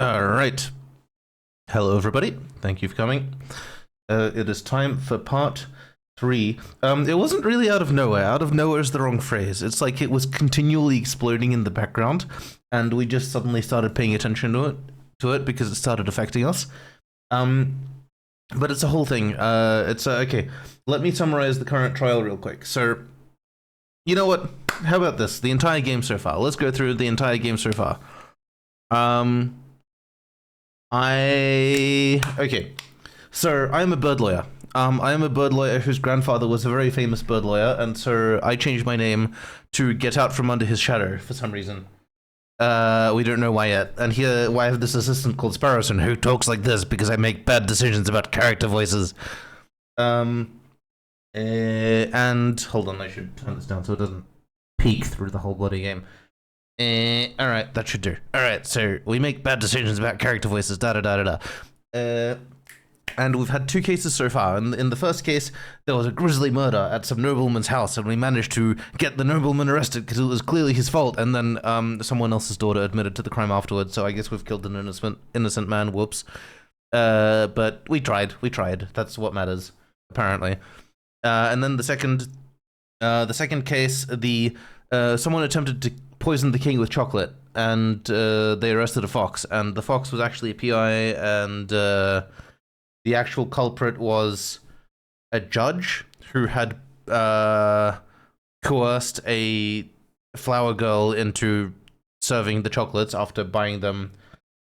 All right. Hello, everybody. Thank you for coming. It is time for part three. It wasn't really out of nowhere. Out of nowhere is the wrong phrase. It's like it was continually exploding in the background, and we just suddenly started paying attention to it because it started affecting us. Um, but it's a whole thing. It's okay. Let me summarize the current trial real quick. So, you know what? How about this? The entire game so far. Let's go through the entire game so far. Um, okay. So I'm a bird lawyer. I am a bird lawyer whose grandfather was a very famous bird lawyer, and so I changed my name to get out from under his shadow for some reason. We don't know why yet. And here, I have this assistant called Sparrowson who talks like this because I make bad decisions about character voices. And hold on, I should turn this down so it doesn't peek through the whole bloody game. Alright, that should do. Alright, so we make bad decisions about character voices, da da da da da. And we've had two cases so far. In the first case, there was a grisly murder at some nobleman's house, and we managed to get the nobleman arrested because it was clearly his fault, and then someone else's daughter admitted to the crime afterwards, so I guess we've killed an innocent man, whoops. But we tried, that's what matters, apparently. And then the second case, someone attempted to poison the king with chocolate, and they arrested a fox, and the fox was actually a PI, and the actual culprit was a judge who had coerced a flower girl into serving the chocolates after buying them.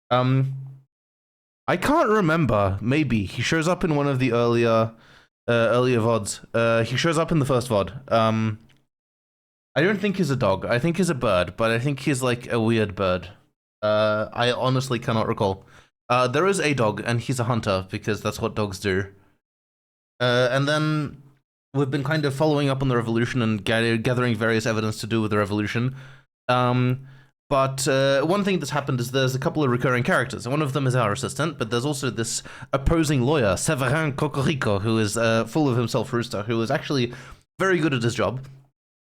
I can't remember. Maybe he shows up in one of the earlier VODs. He shows up in the first VOD. I don't think he's a dog. I think he's a bird, but I think he's like a weird bird. I honestly cannot recall. There is a dog, and he's a hunter, because that's what dogs do. And then we've been kind of following up on the revolution and gathering various evidence to do with the revolution. But one thing that's happened is there's a couple of recurring characters. One of them is our assistant, but there's also this opposing lawyer, Severin Cocorico, who is full of himself rooster, who is actually very good at his job,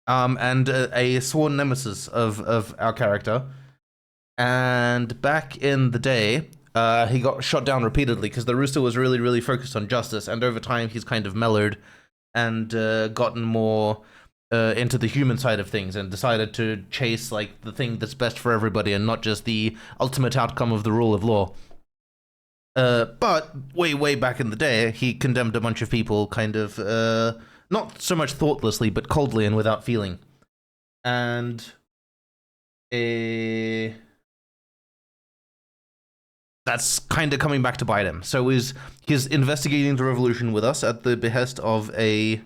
and a sworn nemesis of our character. And back in the day, he got shot down repeatedly because the rooster was really, really focused on justice, and over time he's kind of mellowed and gotten more into the human side of things and decided to chase like the thing that's best for everybody and not just the ultimate outcome of the rule of law. But way back in the day, he condemned a bunch of people kind of not so much thoughtlessly, but coldly and without feeling. And that's kind of coming back to bite him. So he's investigating the revolution with us at the behest of a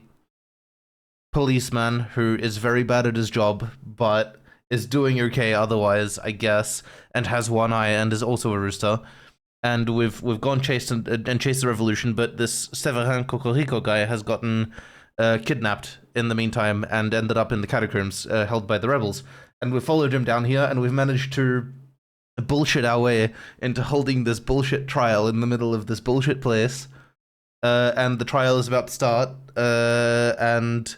policeman who is very bad at his job, but is doing okay otherwise, I guess, and has one eye and is also a rooster. And we've gone chased and chased the revolution, but this Severin Cocorico guy has gotten kidnapped in the meantime and ended up in the catacombs held by the rebels. And we've followed him down here, and we've managed to bullshit our way into holding this bullshit trial in the middle of this bullshit place. And the trial is about to start, and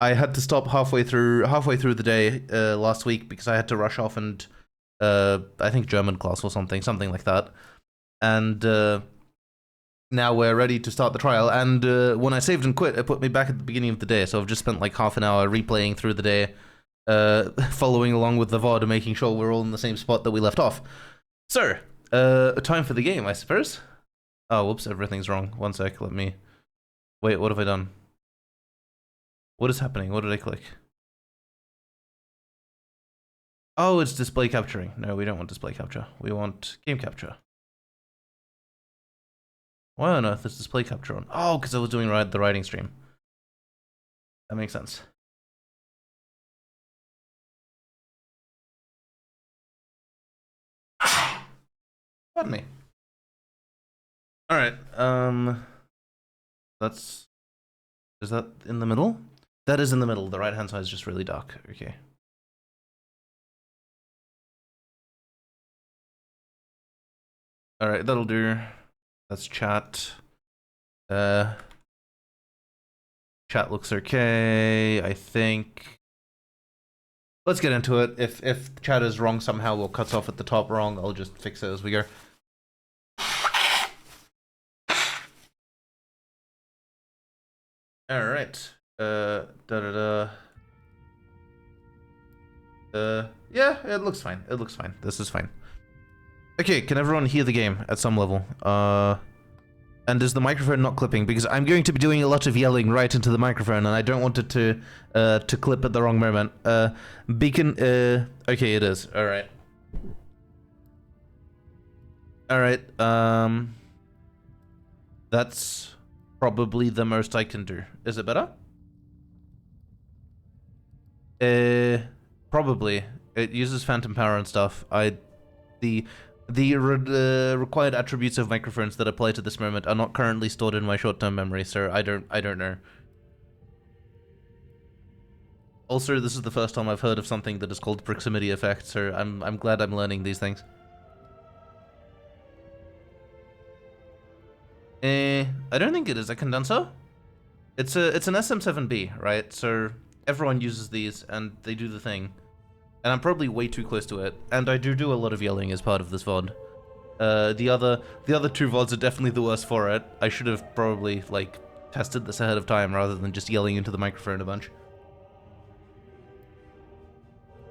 I had to stop halfway through the day last week because I had to rush off and I think German class or something like that. And now we're ready to start the trial. And when I saved and quit, it put me back at the beginning of the day. So I've just spent like half an hour replaying through the day, following along with the VOD, making sure we're all in the same spot that we left off. So, time for the game, I suppose. Oh, whoops, everything's wrong. One sec, let me... Wait, what have I done? What is happening? What did I click? Oh, it's display capturing. No, we don't want display capture. We want game capture. Why on earth is display capture on? Oh, because I was doing the writing stream. That makes sense. Pardon me. Alright, that's... Is that in the middle? That is in the middle. The right-hand side is just really dark. Okay. Alright, that'll do. That's chat. Chat looks okay, I think. let's get into it. If chat is wrong somehow or cuts off at the top wrong, I'll just fix it as we go. All right. Yeah, it looks fine. It looks fine. This is fine. Okay, can everyone hear the game at some level? And is the microphone not clipping? Because I'm going to be doing a lot of yelling right into the microphone, and I don't want it to clip at the wrong moment. Beacon, okay, it is. All right. All right. That's probably the most I can do. Is it better? Probably. It uses phantom power and stuff. The required attributes of microphones that apply to this moment are not currently stored in my short-term memory, so I don't know. Also, this is the first time I've heard of something that is called proximity effect, so I'm glad I'm learning these things. I don't think it is a condenser. It's an SM7B, right? So everyone uses these and they do the thing. And I'm probably way too close to it. And I do a lot of yelling as part of this VOD. The other two VODs are definitely the worst for it. I should have probably like tested this ahead of time rather than just yelling into the microphone a bunch.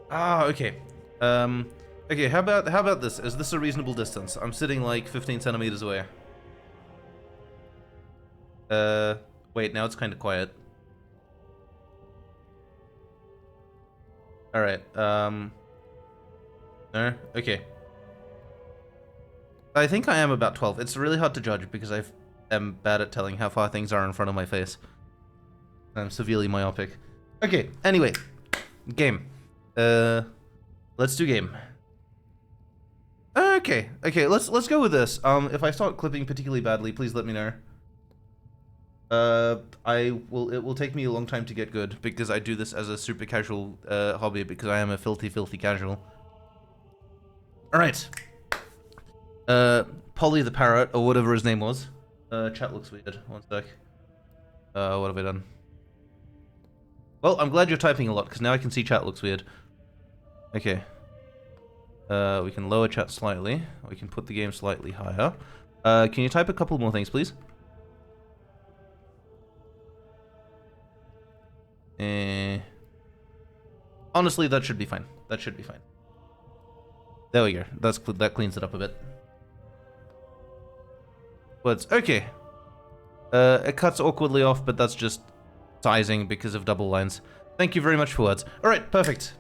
Ah, okay. Okay, how about this? Is this a reasonable distance? I'm sitting like 15 centimeters away. Wait, now it's kind of quiet. Alright, no? Okay. I think I am about 12. It's really hard to judge because I am bad at telling how far things are in front of my face. I'm severely myopic. Okay, anyway. Game. Let's do game. Okay, let's go with this. If I start clipping particularly badly, please let me know. It will take me a long time to get good because I do this as a super casual hobby because I am a filthy casual. Alright. Polly the parrot, or whatever his name was. Chat looks weird. One sec. What have I done? Well, I'm glad you're typing a lot because now I can see chat looks weird. Okay. We can lower chat slightly. We can put the game slightly higher. Can you type a couple more things, please? Honestly, that should be fine. That should be fine. There we go. That cleans it up a bit. Words. Okay. It cuts awkwardly off, but that's just sizing because of double lines. Thank you very much for words. All right, perfect.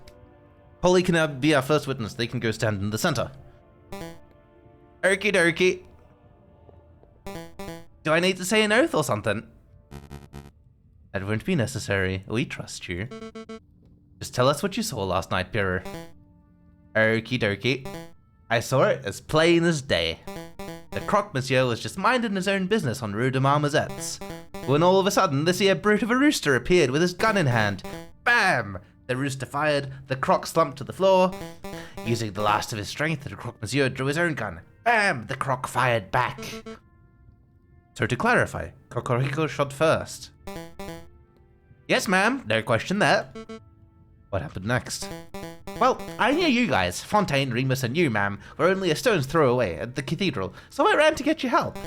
Polly can now be our first witness. They can go stand in the center. Okie dokie. Do I need to say an oath or something? That won't be necessary. We trust you. Just tell us what you saw last night, Pierre. Okie dokie. I saw it as plain as day. The croque monsieur was just minding his own business on Rue de Marmozettes, when all of a sudden this here brute of a rooster appeared with his gun in hand. Bam! The rooster fired, the croque slumped to the floor. Using the last of his strength, the croque monsieur drew his own gun. Bam! The croque fired back. So to clarify, Cocorico shot first. Yes, ma'am. No question there. What happened next? Well, I knew you guys, Fontaine, Remus, and you, ma'am, were only a stone's throw away at the cathedral, so I ran to get you help.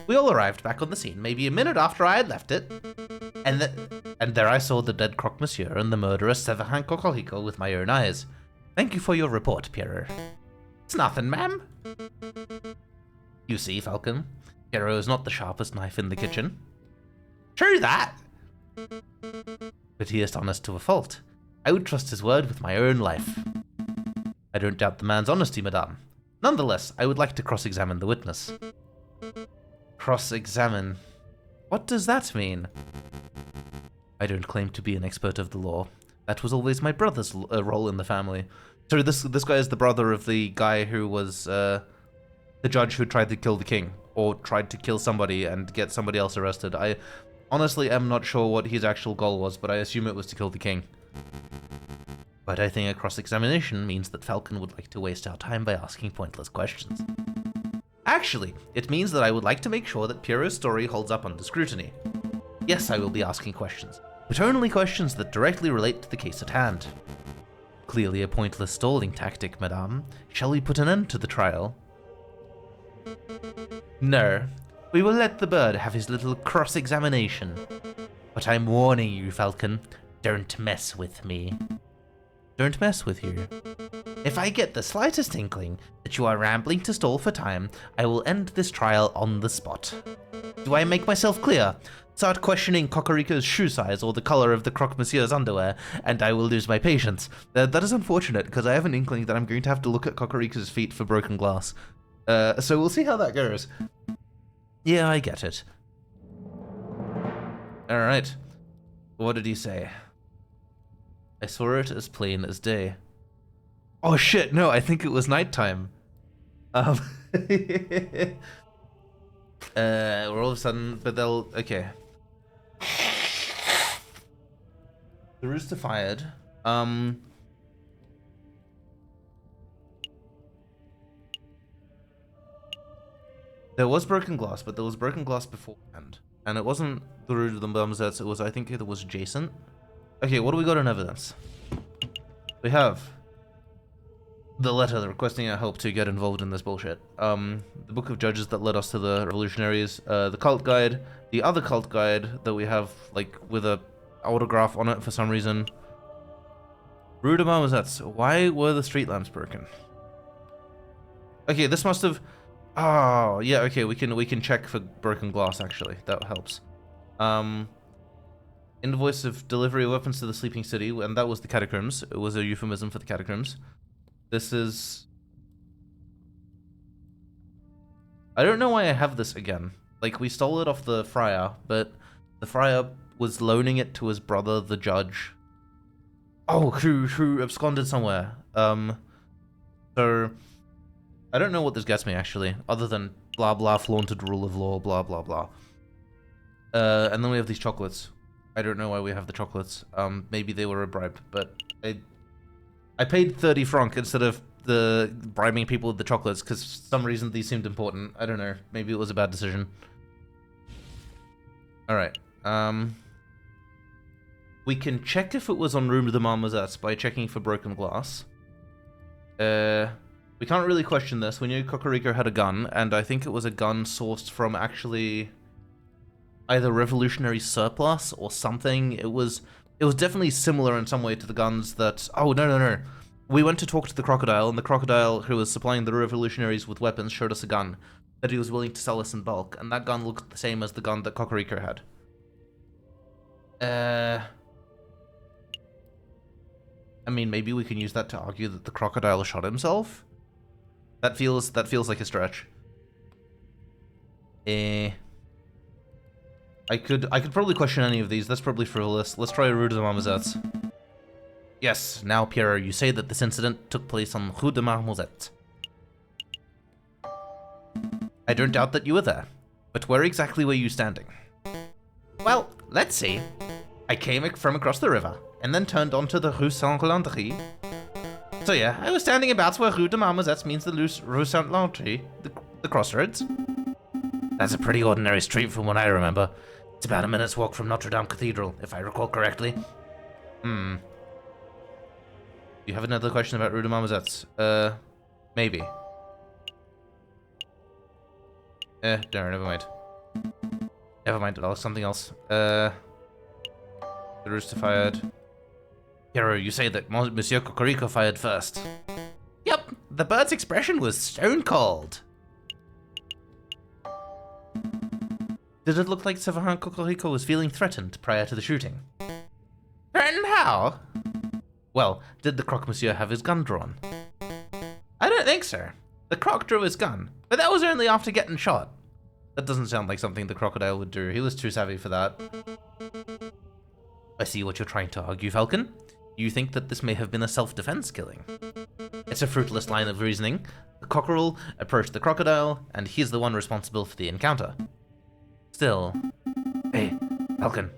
We all arrived back on the scene maybe a minute after I had left it, and there I saw the dead croque monsieur and the murderer Severin Cocorico with my own eyes. Thank you for your report, Pierre. It's nothing, ma'am. You see, Falcon, Pierre is not the sharpest knife in the kitchen. True that. But he is honest to a fault. I would trust his word with my own life. I don't doubt the man's honesty, madame. Nonetheless, I would like to cross-examine the witness. Cross-examine? What does that mean? I don't claim to be an expert of the law. That was always my brother's role in the family. So this guy is the brother of the guy who was the judge who tried to kill the king, or tried to kill somebody and get somebody else arrested. I honestly am not sure what his actual goal was, but I assume it was to kill the king. But I think a cross-examination means that Falcon would like to waste our time by asking pointless questions. Actually, it means that I would like to make sure that Piero's story holds up under scrutiny. Yes, I will be asking questions, but only questions that directly relate to the case at hand. Clearly a pointless stalling tactic, madame. Shall we put an end to the trial? No. We will let the bird have his little cross-examination. But I'm warning you, Falcon, don't mess with me. Don't mess with you. If I get the slightest inkling that you are rambling to stall for time, I will end this trial on the spot. Do I make myself clear? Start questioning Cocorico's shoe size or the color of the croque monsieur's underwear, and I will lose my patience. That is unfortunate, because I have an inkling that I'm going to have to look at Cocorico's feet for broken glass. So we'll see how that goes. Yeah, I get it. Alright. What did he say? I saw it as plain as day. Oh shit, no, I think it was nighttime. We're all of a sudden, but they'll, okay. The rooster fired. There was broken glass, but there was broken glass beforehand. And it wasn't the root of the Marmosets, it was, I think it was adjacent. Okay, what do we got in evidence? We have the letter requesting our help to get involved in this bullshit. The book of judges that led us to the revolutionaries, the cult guide, the other cult guide that we have, like, with a autograph on it for some reason. Rue de Marmosets. Why were the street lamps broken? Okay, this must have... Oh, yeah, okay, we can check for broken glass, actually. That helps. Invoice of delivery of weapons to the sleeping city, and that was the catacombs. It was a euphemism for the catacombs. This is... I don't know why I have this again. Like, we stole it off the friar, but the friar was loaning it to his brother, the judge. Oh, who absconded somewhere. So... I don't know what this gets me, actually, other than blah blah flaunted rule of law, blah blah blah. And then we have these chocolates. I don't know why we have the chocolates. Maybe they were a bribe, but I paid 30 francs instead of the bribing people with the chocolates, because for some reason these seemed important. I don't know. Maybe it was a bad decision. Alright. We can check if it was on Room de Marmosets by checking for broken glass. We can't really question this. We knew Cocorico had a gun, and I think it was a gun sourced from actually either revolutionary surplus or something. It was definitely similar in some way to the guns that... Oh, no. We went to talk to the crocodile, and the crocodile who was supplying the revolutionaries with weapons showed us a gun that he was willing to sell us in bulk, and that gun looked the same as the gun that Cocorico had. I mean, maybe we can use that to argue that the crocodile shot himself? That feels like a stretch. I could probably question any of these. That's probably frivolous. Let's try Rue de Marmosets. Yes, now Pierre, you say that this incident took place on Rue de Marmosets. I don't doubt that you were there, but where exactly were you standing? Well, let's see. I came from across the river, and then turned onto the Rue Saint-Landry. So yeah, I was standing about where Rue de Marmosets means the Rue Saint-Landry, the crossroads. That's a pretty ordinary street from what I remember. It's about a minute's walk from Notre Dame Cathedral, if I recall correctly. You have another question about Rue de Marmosets? Maybe. No, never mind. Never mind, I'll ask something else. The rooster fired. Hero, you say that Monsieur Cocorico fired first. Yep, the bird's expression was stone cold. Did it look like Severin Cocorico was feeling threatened prior to the shooting? Threatened how? Well, did the croque monsieur have his gun drawn? I don't think so. The croc drew his gun, but that was only after getting shot. That doesn't sound like something the crocodile would do. He was too savvy for that. I see what you're trying to argue, Falcon. You think that this may have been a self-defense killing. It's a fruitless line of reasoning. The cockerel approached the crocodile, and he's the one responsible for the encounter. Still... Hey, Falcon.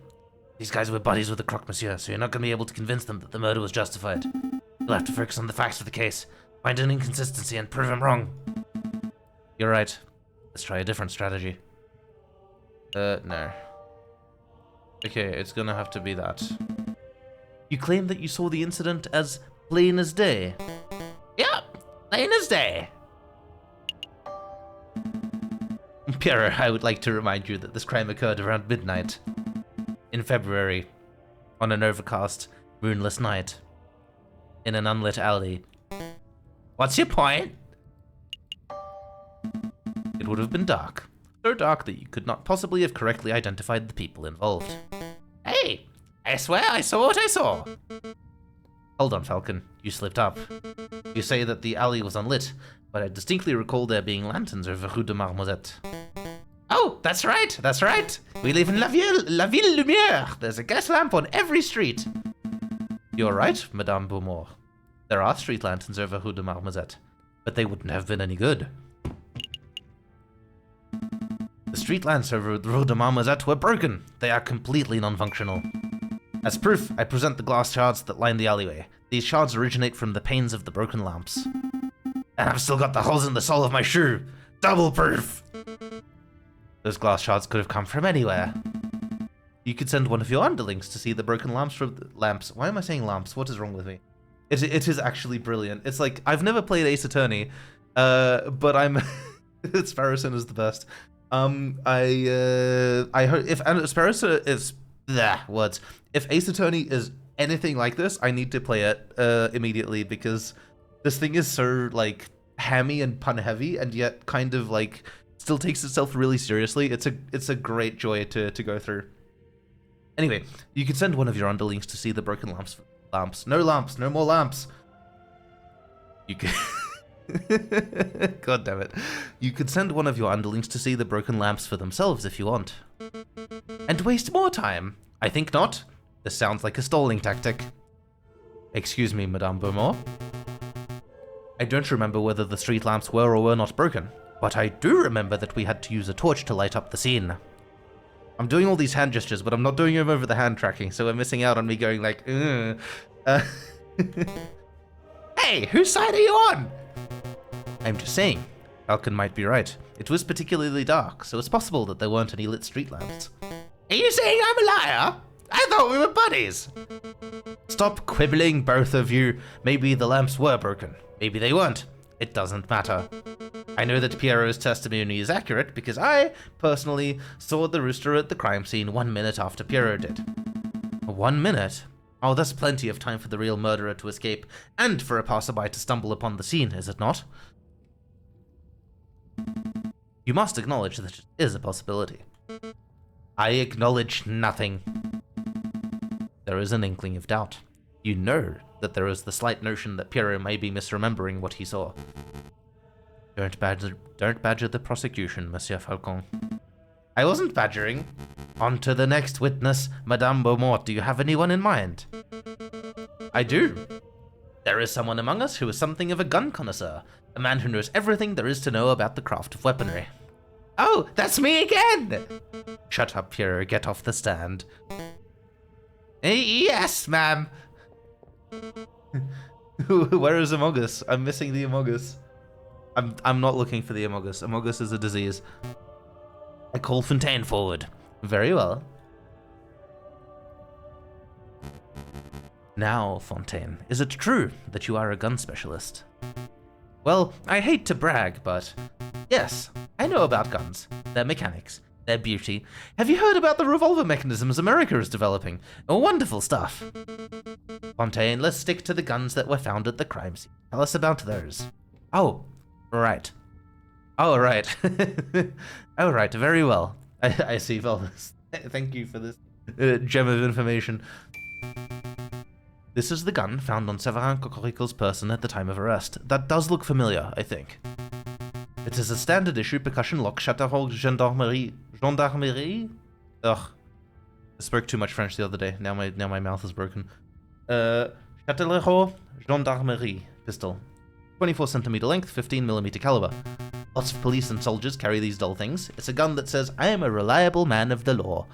These guys were buddies with the croque monsieur, so you're not going to be able to convince them that the murder was justified. You'll have to focus on the facts of the case, find an inconsistency, and prove him wrong. You're right. Let's try a different strategy. No. Okay, it's gonna have to be that. You claim that you saw the incident as Plain as day. Yep, plain as day. Pierre, I would like to remind you that this crime occurred around midnight in February on an overcast, moonless night in an unlit alley. What's your point? It would have been dark. So dark that you could not possibly have correctly identified the people involved. Hey, I swear I saw what I saw. Hold on, Falcon. You slipped up. You say that the alley was unlit, but I distinctly recall there being lanterns over Rue de Marmozet. Oh, that's right, that's right. We live in La Ville Lumière. There's a gas lamp on every street. You're right, Madame Beaumont. There are street lanterns over Rue de Marmozet, but they wouldn't have been any good. The street lamps over Rue de Marmozet were broken. They are completely non-functional. As proof, I present the glass shards that line the alleyway. These shards originate from the panes of the broken lamps. And I've still got the holes in the sole of my shoe. Double proof! Those glass shards could have come from anywhere. You could send one of your underlings to see the broken lamps from the lamps. Why am I saying lamps? What is wrong with me? It is actually brilliant. It's like, I've never played Ace Attorney, but I'm... Sparrowson is the best. I heard if Sparrowson is... words. If Ace Attorney is anything like this, I need to play it immediately, because this thing is so, like, hammy and pun heavy, and yet kind of, like, still takes itself really seriously. It's a great joy to go through. Anyway, you can send one of your underlings to see the broken lamps. No more lamps. You can... God damn it. You could send one of your underlings to see the broken lamps for themselves if you want. And waste more time. I think not. This sounds like a stalling tactic. Excuse me, Madame Beaumont. I don't remember whether the street lamps were or were not broken, but I do remember that we had to use a torch to light up the scene. I'm doing all these hand gestures, but I'm not doing them over the hand tracking, so we're missing out on me going like, Hey, whose side are you on? I'm just saying, Falcon might be right. It was particularly dark, so it's possible that there weren't any lit street lamps. Are you saying I'm a liar? I thought we were buddies. Stop quibbling, both of you. Maybe the lamps were broken. Maybe they weren't. It doesn't matter. I know that Pierrot's testimony is accurate because I, personally, saw the rooster at the crime scene 1 minute after Pierrot did. 1 minute? Oh, that's plenty of time for the real murderer to escape, and for a passerby to stumble upon the scene, is it not? You must acknowledge that it is a possibility. I acknowledge nothing. There is an inkling of doubt. You know that there is the slight notion that Pierrot may be misremembering what he saw. Don't badger the prosecution, Monsieur Falcon. I wasn't badgering. On to the next witness, Madame Beaumont. Do you have anyone in mind? I do. There is someone among us who is something of a gun connoisseur, a man who knows everything there is to know about the craft of weaponry. Oh, that's me again! Shut up, Pierre. Get off the stand. Yes, ma'am. Where is Amogus? I'm missing the Amogus. I'm not looking for the Amogus. Amogus is a disease. I call Fontaine forward. Very well. Now, Fontaine, is it true that you are a gun specialist? Well, I hate to brag, but yes, I know about guns, their mechanics, their beauty. Have you heard about the revolver mechanisms America is developing? Oh, wonderful stuff. Fontaine, let's stick to the guns that were found at the crime scene. Tell us about those. Oh, right. Oh, right. Oh, right, very well. I see, Velvis. Thank you for this gem of information. This is the gun found on Severin Cocorico's person at the time of arrest. That does look familiar, I think. It is a standard issue percussion lock Châteauroux Gendarmerie? Ugh. I spoke too much French the other day. Now my mouth is broken. Châteauroux Gendarmerie pistol. 24cm length, 15mm caliber. Lots of police and soldiers carry these dull things. It's a gun that says, I am a reliable man of the law.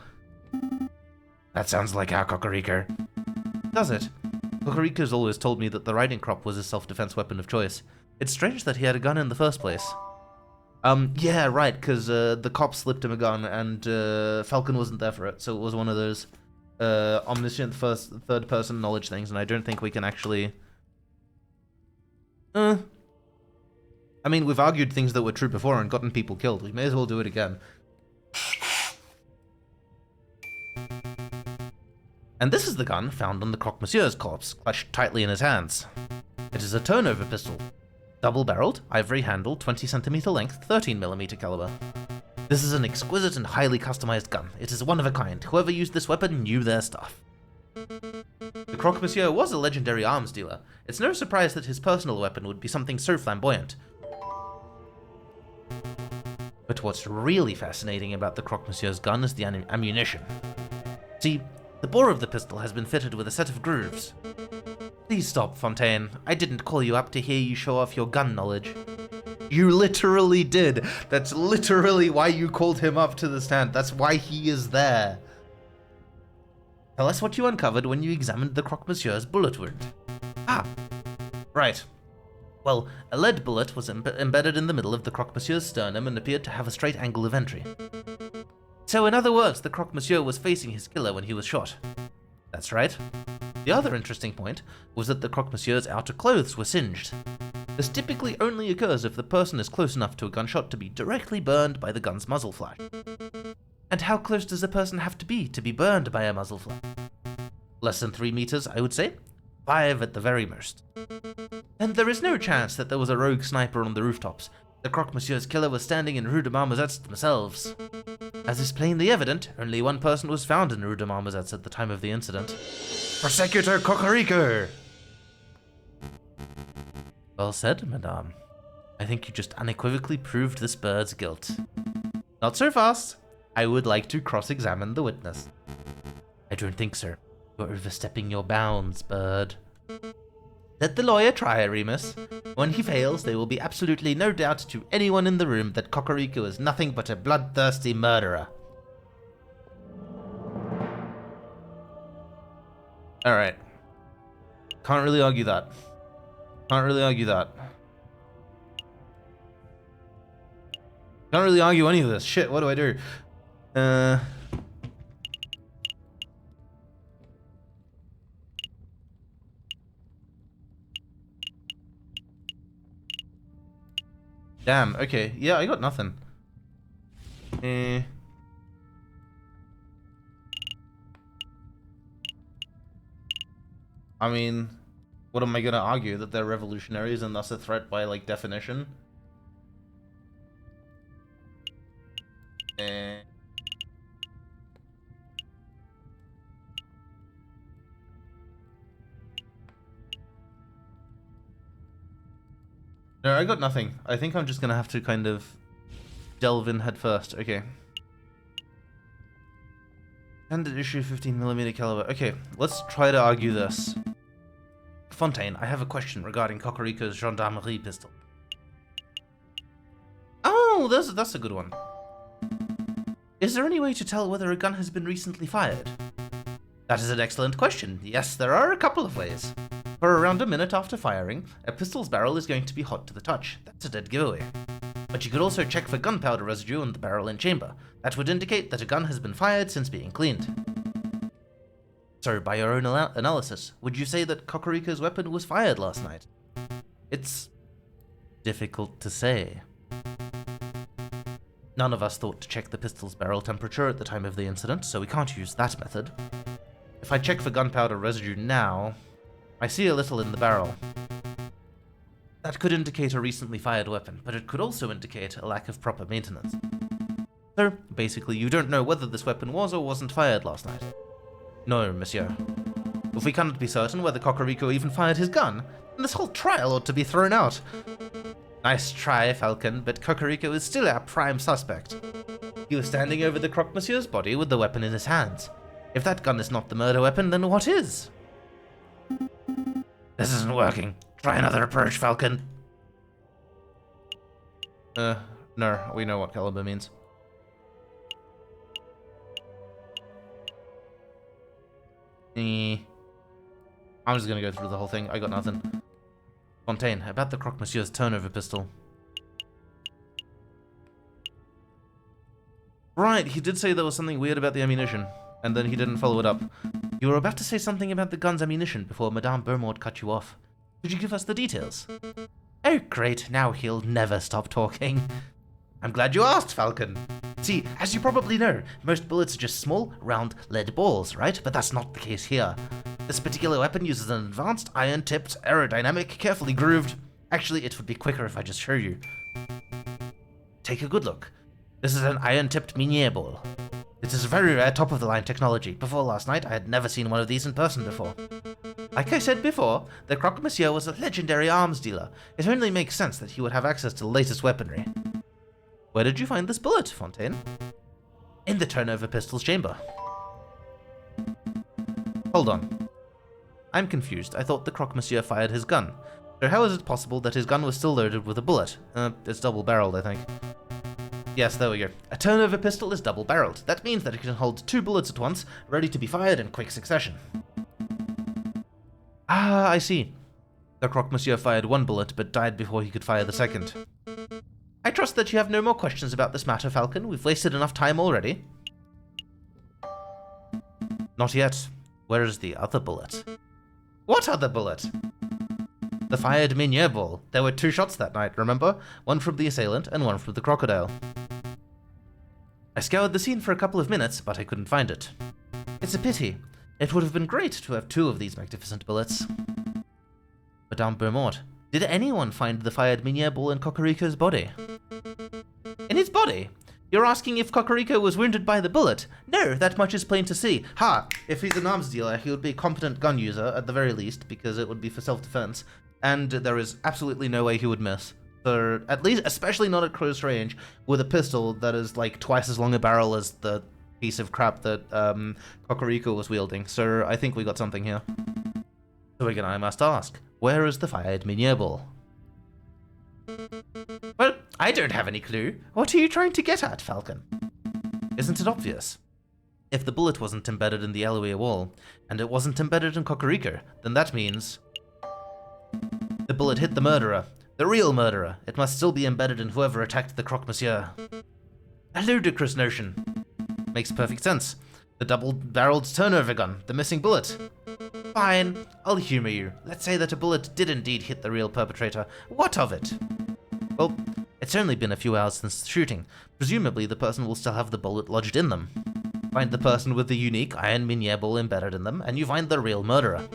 That sounds like our Cocorico. Does it? Cocorico's always told me that the riding crop was his self-defense weapon of choice. It's strange that he had a gun in the first place. Yeah, right, because the cop slipped him a gun and Falcon wasn't there for it, so it was one of third-person knowledge things, and I don't think we can actually I mean, we've argued things that were true before and gotten people killed. We may as well do it again. And this is the gun found on the Croque Monsieur's corpse, clutched tightly in his hands. It is a turnover pistol. Double-barreled, ivory handle, 20cm length, 13mm caliber. This is an exquisite and highly customized gun. It is one of a kind. Whoever used this weapon knew their stuff. The Croque Monsieur was a legendary arms dealer. It's no surprise that his personal weapon would be something so flamboyant. But what's really fascinating about the Croque Monsieur's gun is the ammunition. See, the bore of the pistol has been fitted with a set of grooves. Please stop, Fontaine. I didn't call you up to hear you show off your gun knowledge. You literally did. That's literally why you called him up to the stand. That's why he is there. Tell us what you uncovered when you examined the Croque Monsieur's bullet wound. Ah, right. Well, a lead bullet was embedded in the middle of the Croque Monsieur's sternum and appeared to have a straight angle of entry. So in other words, the Croque Monsieur was facing his killer when he was shot. That's right. The other interesting point was that the Croque Monsieur's outer clothes were singed. This typically only occurs if the person is close enough to a gunshot to be directly burned by the gun's muzzle flash. And how close does a person have to be burned by a muzzle flash? Less than 3 meters, I would say. 5 at the very most. And there is no chance that there was a rogue sniper on the rooftops. The Croque Monsieur's killer was standing in Rue de Marmozet's themselves. As is plainly evident, only one person was found in Rue de Marmozet's at the time of the incident. Prosecutor Cocorico! Well said, madame. I think you just unequivocally proved this bird's guilt. Not so fast. I would like to cross-examine the witness. I don't think so. You're overstepping your bounds, bird. Let the lawyer try, Remus. When he fails, there will be absolutely no doubt to anyone in the room that Cocorico is nothing but a bloodthirsty murderer. Alright. Can't really argue that. Can't really argue that. Can't really argue any of this. Shit, what do I do? Damn, okay. Yeah, I got nothing. I mean, what am I gonna argue? That they're revolutionaries and thus a threat by, like, definition? No, I got nothing. I think I'm just gonna have to kind of delve in head first. Okay. Standard issue 15mm caliber. Okay, let's try to argue this. Fontaine, I have a question regarding Cocorico's gendarmerie pistol. Oh, that's a good one. Is there any way to tell whether a gun has been recently fired? That is an excellent question. Yes, there are a couple of ways. For around a minute after firing, a pistol's barrel is going to be hot to the touch. That's a dead giveaway. But you could also check for gunpowder residue on the barrel and chamber. That would indicate that a gun has been fired since being cleaned. So, by your own analysis, would you say that Cocorico's weapon was fired last night? It's difficult to say. None of us thought to check the pistol's barrel temperature at the time of the incident, so we can't use that method. If I check for gunpowder residue now, I see a little in the barrel. That could indicate a recently fired weapon, but it could also indicate a lack of proper maintenance. So, basically, you don't know whether this weapon was or wasn't fired last night. No, monsieur. If we cannot be certain whether Cocorico even fired his gun, then this whole trial ought to be thrown out. Nice try, Falcon, but Cocorico is still our prime suspect. He was standing over the Croque Monsieur's body with the weapon in his hands. If that gun is not the murder weapon, then what is? This isn't working. Try another approach, Falcon. No, we know what caliber means. I'm just gonna go through the whole thing. I got nothing. Fontaine, about the Croque Monsieur's turnover pistol. Right, he did say there was something weird about the ammunition, and then he didn't follow it up. You were about to say something about the gun's ammunition before Madame Beaumont cut you off. Could you give us the details? Oh, great, now he'll never stop talking. I'm glad you asked, Falcon. See, as you probably know, most bullets are just small, round lead balls, right? But that's not the case here. This particular weapon uses an advanced, iron-tipped, aerodynamic, carefully grooved... Actually, it would be quicker if I just show you. Take a good look. This is an iron-tipped Minier ball. It is a very rare top-of-the-line technology. Before last night, I had never seen one of these in person before. Like I said before, the Croque Monsieur was a legendary arms dealer. It only makes sense that he would have access to the latest weaponry. Where did you find this bullet, Fontaine? In the turnover pistol's chamber. Hold on. I'm confused. I thought the Croque Monsieur fired his gun. So how is it possible that his gun was still loaded with a bullet? It's double-barreled, I think. Yes, there we go. A turnover pistol is double-barreled. That means that it can hold 2 bullets at once, ready to be fired in quick succession. Ah, I see. The Croque Monsieur fired 1 bullet, but died before he could fire the second. I trust that you have no more questions about this matter, Falcon. We've wasted enough time already. Not yet. Where is the other bullet? What other bullet? The fired Minier ball. There were 2 shots that night, remember? One from the assailant and one from the crocodile. I scoured the scene for a couple of minutes, but I couldn't find it. It's a pity. It would have been great to have 2 of these magnificent bullets. Madame Beaumont, did anyone find the fired Minier ball in Cocorico's body? In his body? You're asking if Cocorico was wounded by the bullet? No, that much is plain to see. Ha! If he's an arms dealer, he would be a competent gun user, at the very least, because it would be for self-defense, and there is absolutely no way he would miss. For at least, especially not at close range, with a pistol that is like twice as long a barrel as the piece of crap that Cocorico was wielding. So I think we got something here. So again, I must ask, where is the fired Minier ball? Well, I don't have any clue. What are you trying to get at, Falcon? Isn't it obvious? If the bullet wasn't embedded in the alleyway wall, and it wasn't embedded in Cocorico, then that means... the bullet hit the murderer. The real murderer. It must still be embedded in whoever attacked the Croque Monsieur. A ludicrous notion. Makes perfect sense. The double-barreled turnover gun. The missing bullet. Fine. I'll humor you. Let's say that a bullet did indeed hit the real perpetrator. What of it? Well, it's only been a few hours since the shooting. Presumably the person will still have the bullet lodged in them. Find the person with the unique iron Minier ball embedded in them, and you find the real murderer.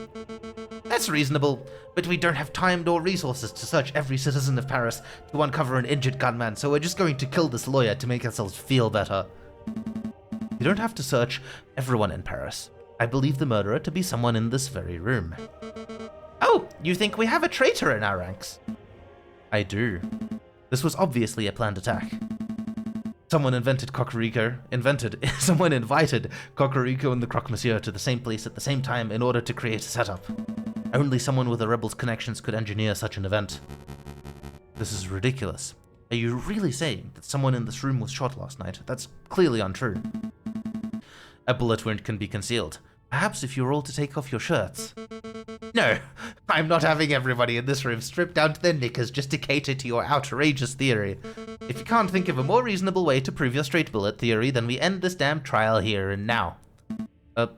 That's reasonable, but we don't have time nor resources to search every citizen of Paris to uncover an injured gunman, so we're just going to kill this lawyer to make ourselves feel better. You don't have to search everyone in Paris. I believe the murderer to be someone in this very room. Oh, you think we have a traitor in our ranks? I do. This was obviously a planned attack. Someone invited Cocorico and the Croque Monsieur to the same place at the same time in order to create a setup. Only someone with the rebels' connections could engineer such an event. This is ridiculous. Are you really saying that someone in this room was shot last night? That's clearly untrue. A bullet wound can be concealed. Perhaps if you were all to take off your shirts. No, I'm not having everybody in this room stripped down to their knickers just to cater to your outrageous theory. If you can't think of a more reasonable way to prove your straight bullet theory, then we end this damn trial here and now. A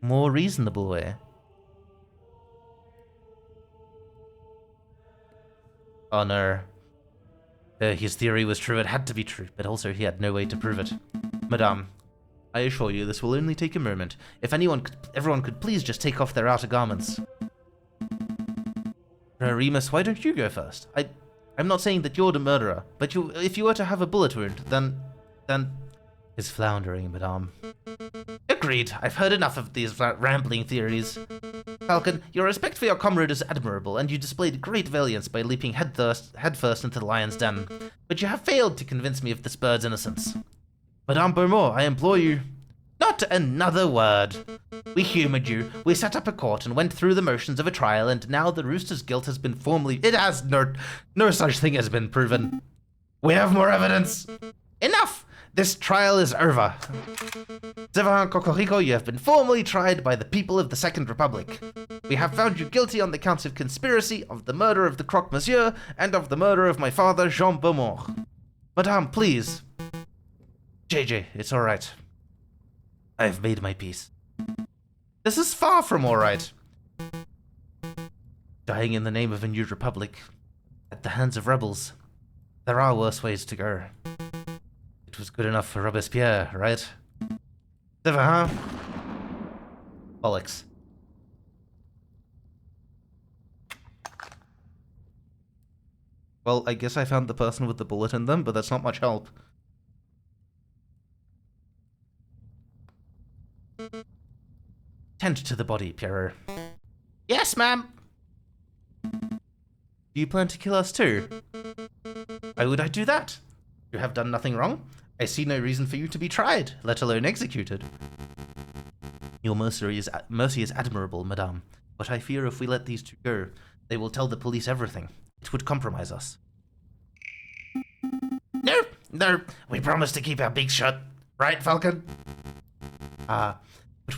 more reasonable way? Oh no. His theory was true, it had to be true, but also he had no way to prove it. Madame, I assure you this will only take a moment. If everyone could please just take off their outer garments. Remus, why don't you go first? I'm not saying that you're the murderer, but if you were to have a bullet wound, then... Is floundering, Madame. Agreed. I've heard enough of these rambling theories. Falcon, your respect for your comrade is admirable, and you displayed great valiance by leaping headfirst into the lion's den. But you have failed to convince me of this bird's innocence. Madame Beaumont, I implore you... Not another word. We humored you, we set up a court and went through the motions of a trial, and now the rooster's guilt has been formally... It has no such thing has been proven. We have more evidence. Enough! This trial is over. Séverin Cocorico, you have been formally tried by the people of the Second Republic. We have found you guilty on the counts of conspiracy, of the murder of the Croque Monsieur, and of the murder of my father, Jean Beaumont. Madame, please. JJ, it's alright. I've made my peace. This is far from alright. Dying in the name of a new republic, At the hands of rebels. There are worse ways to go. It was good enough for Robespierre, right? Never, huh? Bollocks. Well, I guess I found the person with the bullet in them, but that's not much help. Tend to the body, Pierre. Yes, ma'am! Do you plan to kill us too? Why would I do that? You have done nothing wrong. I see no reason for you to be tried, let alone executed. Your mercy is admirable, madame, but I fear if we let these two go, they will tell the police everything. It would compromise us. No, we promise to keep our beaks shut. Right, Falcon? But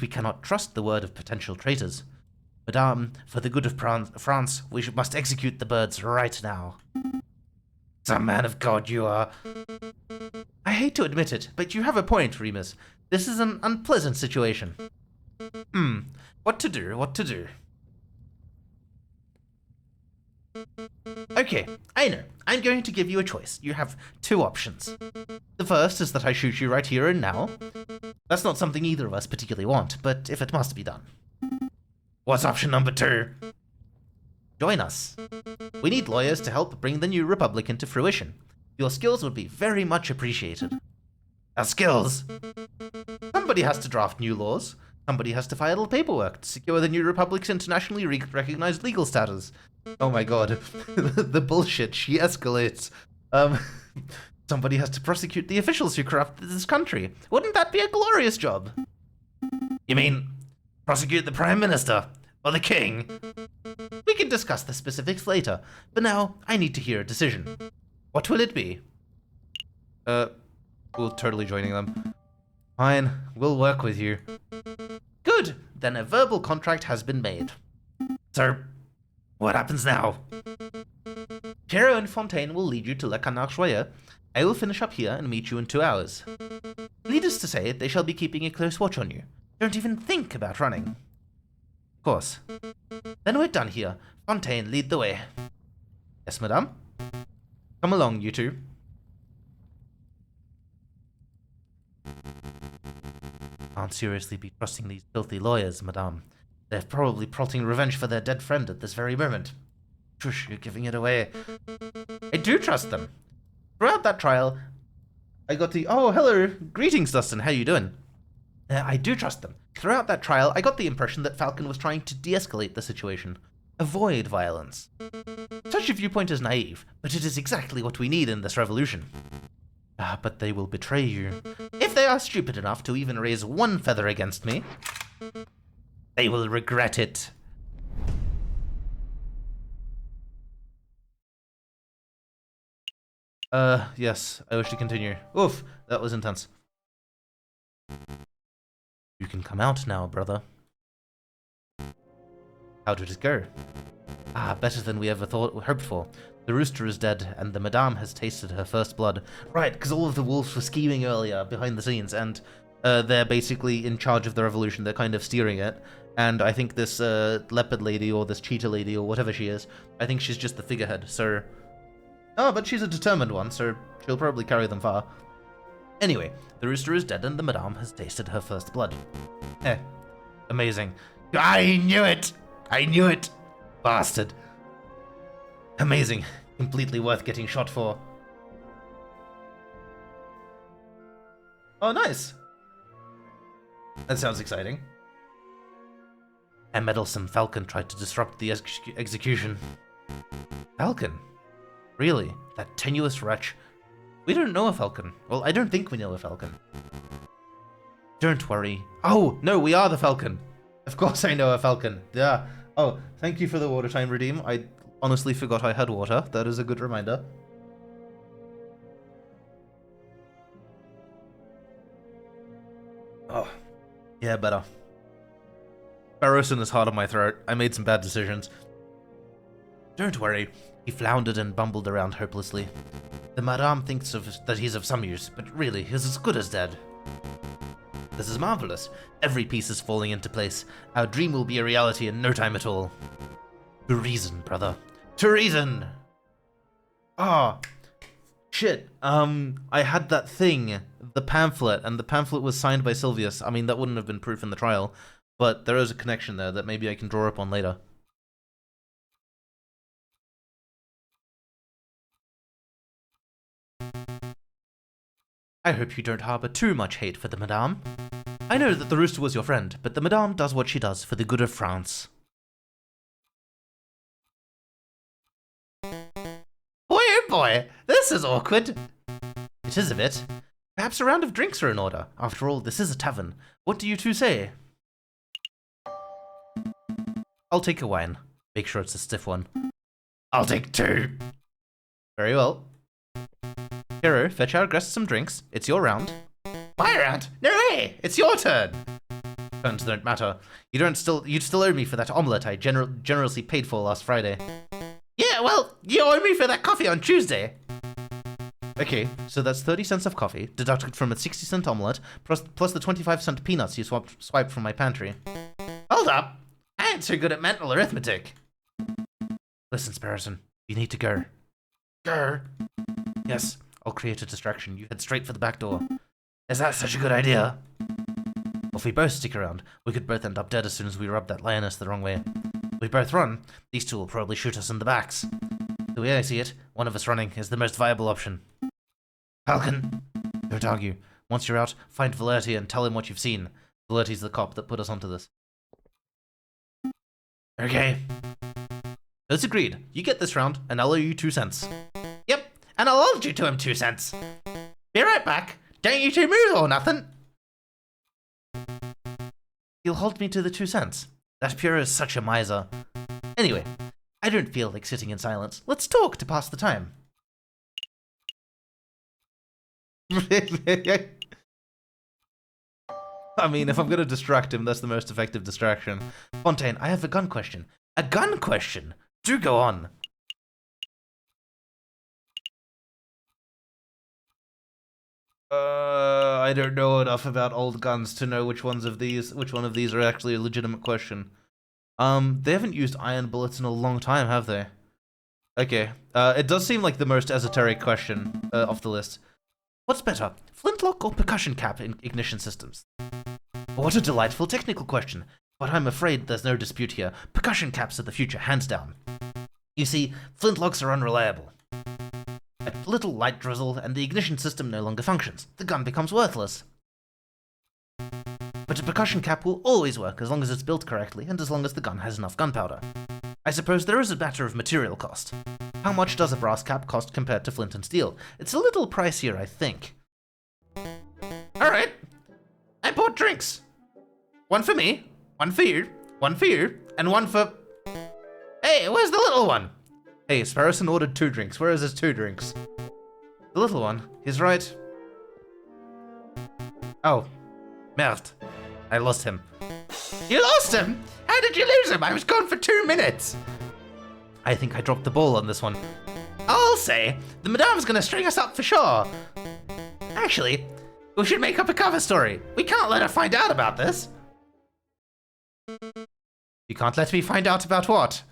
we cannot trust the word of potential traitors. Madame, for the good of France, we must execute the birds right now. Some man of God you are. I hate to admit it, but you have a point, Remus. This is an unpleasant situation. What to do? Okay, I know. I'm going to give you a choice. You have two options. The first is that I shoot you right here and now. That's not something either of us particularly want, but if it must be done. What's option number 2? Join us. We need lawyers to help bring the new republic into fruition. Your skills would be very much appreciated. Our skills? Somebody has to draft new laws. Somebody has to file paperwork to secure the new republic's internationally recognized legal status. Oh my god. The bullshit, she escalates. Somebody has to prosecute the officials who corrupted this country. Wouldn't that be a glorious job? You mean, prosecute the Prime Minister? Or the King? We can discuss the specifics later, but now I need to hear a decision. What will it be? We're totally joining them. Fine, we'll work with you. Good, then a verbal contract has been made. So, what happens now? Pierrot and Fontaine will lead you to Le Canard Joyeux. I will finish up here and meet you in 2 hours. Needless to say, they shall be keeping a close watch on you. Don't even think about running. Of course. Then we're done here. Fontaine, lead the way. Yes, madame? Come along, you two. Can't seriously be trusting these filthy lawyers, madame. They're probably plotting revenge for their dead friend at this very moment. Shush, you're giving it away. I do trust them. Throughout that trial, I got the... Oh, hello. Greetings, Dustin. How you doing? I do trust them. Throughout that trial, I got the impression that Falcon was trying to de-escalate the situation. Avoid violence. Such a viewpoint is naive, but it is exactly what we need in this revolution. But they will betray you. If they are stupid enough to even raise one feather against me, they will regret it. Yes, I wish to continue. Oof, that was intense. You can come out now, brother. How did it go? Better than we ever hoped for. The rooster is dead, and the madame has tasted her first blood. Right, because all of the wolves were scheming earlier behind the scenes, and they're basically in charge of the revolution. They're kind of steering it. And I think this leopard lady, or this cheetah lady, or whatever she is, I think she's just the figurehead, so... Oh, but she's a determined one, so she'll probably carry them far. Anyway, the rooster is dead, and the madame has tasted her first blood. Amazing. I knew it! I knew it! Bastard. Amazing. Completely worth getting shot for. Oh, nice. That sounds exciting. A meddlesome Falcon tried to disrupt the execution. Falcon? Really? That tenuous wretch? We don't know a Falcon. Well, I don't think we know a Falcon. Don't worry. Oh, no, we are the Falcon. Of course I know a Falcon. Yeah. Oh, thank you for the water time redeem. I honestly forgot I had water. That is a good reminder. Oh, yeah, better. Barroson is hard on my throat. I made some bad decisions. Don't worry. He floundered and bumbled around hopelessly. The madame thinks that he's of some use, but really, he's as good as dead. This is marvelous. Every piece is falling into place. Our dream will be a reality in no time at all. To reason, brother. To reason! Ah, shit. I had that thing, the pamphlet, and the pamphlet was signed by Silvius. I mean, that wouldn't have been proof in the trial, but there is a connection there that maybe I can draw up on later. I hope you don't harbor too much hate for the Madame. I know that the rooster was your friend, but the Madame does what she does for the good of France. Boy, oh boy, this is awkward. It is a bit. Perhaps a round of drinks are in order. After all, this is a tavern. What do you two say? I'll take a wine. Make sure it's a stiff one. I'll take 2. Very well. Hero, fetch our guests some drinks. It's your round. My round? No way! It's your turn! Turns don't matter. You'd still owe me for that omelette I generously paid for last Friday. Yeah, well, you owe me for that coffee on Tuesday. Okay, so that's 30 cents of coffee, deducted from a 60-cent omelette, plus the 25-cent peanuts you swiped from my pantry. Hold up! I ain't so good at mental arithmetic. Listen, Sparrowson, you need to go. Go? Yes, I'll create a distraction. You head straight for the back door. Is that such a good idea? Well, if we both stick around, we could both end up dead as soon as we rub that lioness the wrong way. If we both run, these two will probably shoot us in the backs. The way I see it, one of us running is the most viable option. Falcon! Don't argue. Once you're out, find Valerti and tell him what you've seen. Valerti's the cop that put us onto this. Okay. That's agreed. You get this round, and I'll owe you 2 cents. Yep, and I'll hold you to him 2 cents. Be right back. Don't you two move or nothing. You'll hold me to the 2 cents. That Pura is such a miser. Anyway, I don't feel like sitting in silence. Let's talk to pass the time. I mean, if I'm gonna distract him, that's the most effective distraction. Fontaine, I have a gun question. A gun question? Do go on. I don't know enough about old guns to know which one of these are actually a legitimate question. They haven't used iron bullets in a long time, have they? Okay. It does seem like the most esoteric question off the list. What's better, flintlock or percussion cap in ignition systems? What a delightful technical question, but I'm afraid there's no dispute here. Percussion caps are the future, hands down. You see, flintlocks are unreliable. A little light drizzle and the ignition system no longer functions. The gun becomes worthless. But a percussion cap will always work as long as it's built correctly and as long as the gun has enough gunpowder. I suppose there is a matter of material cost. How much does a brass cap cost compared to flint and steel? It's a little pricier, I think. Alright. I bought drinks. One for me, one for you, and one for... Hey, where's the little one? Hey, Sparrowson ordered 2 drinks. Where is his 2 drinks? The little one. He's right. Oh. Merde. I lost him. You lost him? How did you lose him? I was gone for 2 minutes. I think I dropped the ball on this one. I'll say, the Madame's gonna string us up for sure. Actually, we should make up a cover story. We can't let her find out about this. You can't let me find out about what?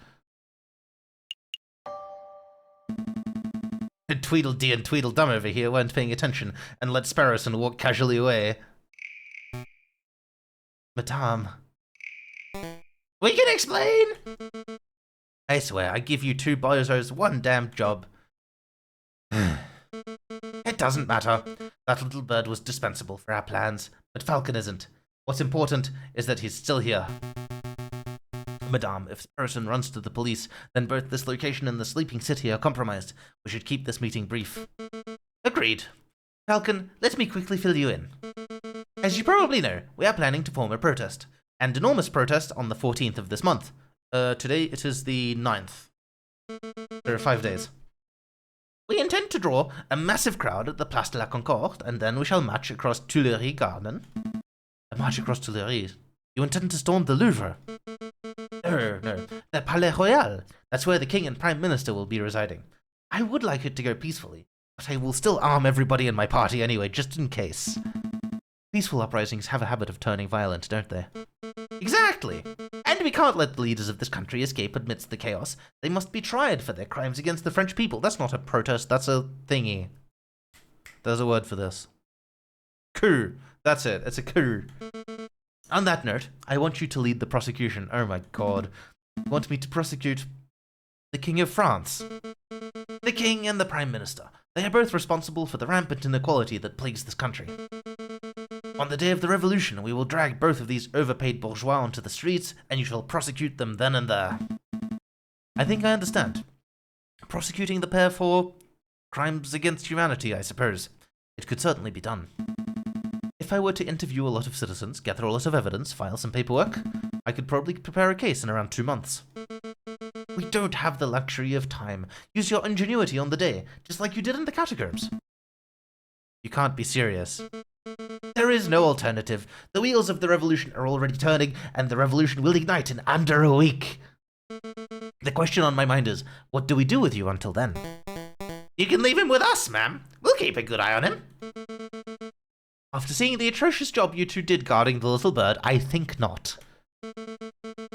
Tweedledee and Tweedledum over here weren't paying attention and let Sparrowson walk casually away. Madame. We can explain! I swear, I give you 2 bozos 1 damn job. It doesn't matter. That little bird was dispensable for our plans, but Falcon isn't. What's important is that he's still here. Madame, if Sparrowson runs to the police, then both this location and the sleeping city are compromised. We should keep this meeting brief. Agreed. Falcon, let me quickly fill you in. As you probably know, we are planning to form a protest. An enormous protest on the 14th of this month. Today it is the 9th. There are 5 days. We intend to draw a massive crowd at the Place de la Concorde, and then we shall march across Tuileries Garden. A march across Tuileries? You intend to storm the Louvre? No. The Palais Royal. That's where the King and Prime Minister will be residing. I would like it to go peacefully, but I will still arm everybody in my party anyway, just in case. Peaceful uprisings have a habit of turning violent, don't they? Exactly! And we can't let the leaders of this country escape amidst the chaos. They must be tried for their crimes against the French people. That's not a protest, that's a thingy. There's a word for this. Coup. That's it, it's a coup. On that note, I want you to lead the prosecution. Oh my god. You want me to prosecute the King of France? The King and the Prime Minister. They are both responsible for the rampant inequality that plagues this country. On the day of the revolution, we will drag both of these overpaid bourgeois onto the streets, and you shall prosecute them then and there. I think I understand. Prosecuting the pair for crimes against humanity, I suppose. It could certainly be done. If I were to interview a lot of citizens, gather a lot of evidence, file some paperwork, I could probably prepare a case in around 2 months. We don't have the luxury of time. Use your ingenuity on the day, just like you did in the catacombs. You can't be serious. There is no alternative. The wheels of the revolution are already turning, and the revolution will ignite in under a week. The question on my mind is, what do we do with you until then? You can leave him with us, ma'am. We'll keep a good eye on him. After seeing the atrocious job you two did guarding the little bird, I think not.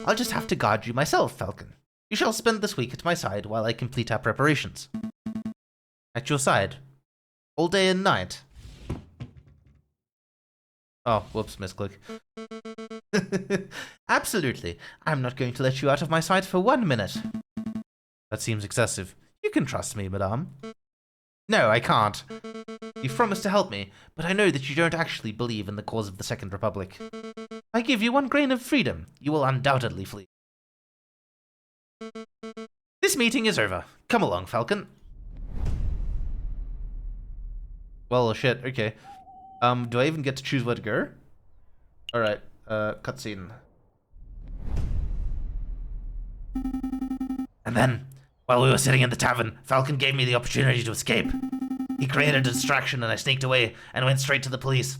I'll just have to guard you myself, Falcon. You shall spend this week at my side while I complete our preparations. At your side. All day and night. Oh, whoops, misclick. Absolutely. I'm not going to let you out of my sight for 1 minute. That seems excessive. You can trust me, madame. No, I can't. You've promised to help me, but I know that you don't actually believe in the cause of the Second Republic. If I give you 1 grain of freedom, you will undoubtedly flee. This meeting is over. Come along, Falcon. Well, shit, okay. Do I even get to choose where to go? Alright, cutscene. And then, while we were sitting in the tavern, Falcon gave me the opportunity to escape. He created a distraction and I sneaked away and went straight to the police.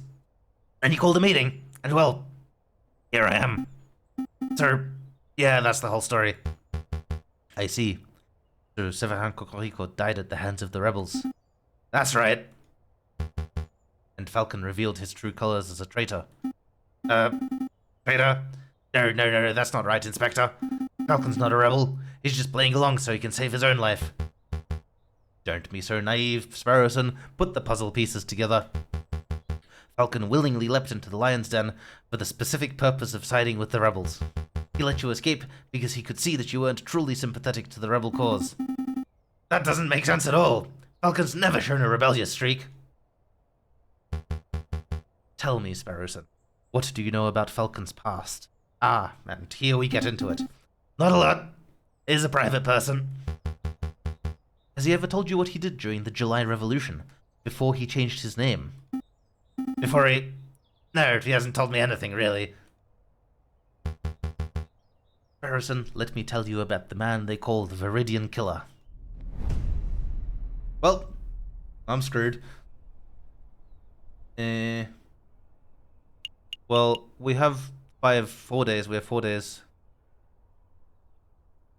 And he called a meeting, and well, here I am. So, yeah, that's the whole story. I see. So Severin Cocorico died at the hands of the rebels. That's right. And Falcon revealed his true colors as a traitor. Traitor? No, that's not right, Inspector. Falcon's not a rebel. He's just playing along so he can save his own life. Don't be so naive, Sparrowson. Put the puzzle pieces together. Falcon willingly leapt into the lion's den for the specific purpose of siding with the rebels. He let you escape because he could see that you weren't truly sympathetic to the rebel cause. That doesn't make sense at all. Falcon's never shown a rebellious streak. Tell me, Sparrowson, what do you know about Falcon's past? Ah, and here we get into it. Not a lot. He's a private person. Has he ever told you what he did during the July Revolution, before he changed his name? No, he hasn't told me anything, really. Sparrowson, let me tell you about the man they call the Viridian Killer. Well, I'm screwed. Well, we have 4 days. We have 4 days.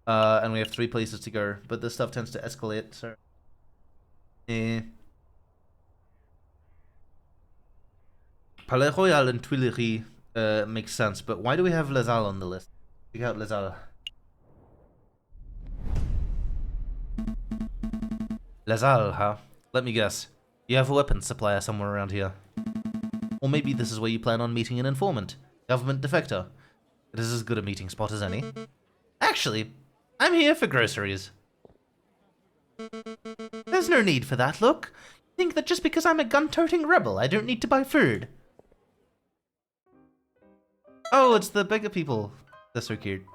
And we have 3 places to go. But this stuff tends to escalate, so... Palais Royal and Tuileries makes sense, but why do we have Les Halles on the list? Check out Les Halles. Les Halles, huh? Let me guess. You have a weapons supplier somewhere around here. Or maybe this is where you plan on meeting an informant. Government defector. It is as good a meeting spot as any. Actually, I'm here for groceries. There's no need for that, look. You think that just because I'm a gun-toting rebel, I don't need to buy food? Oh, it's the beggar people. They're so cute.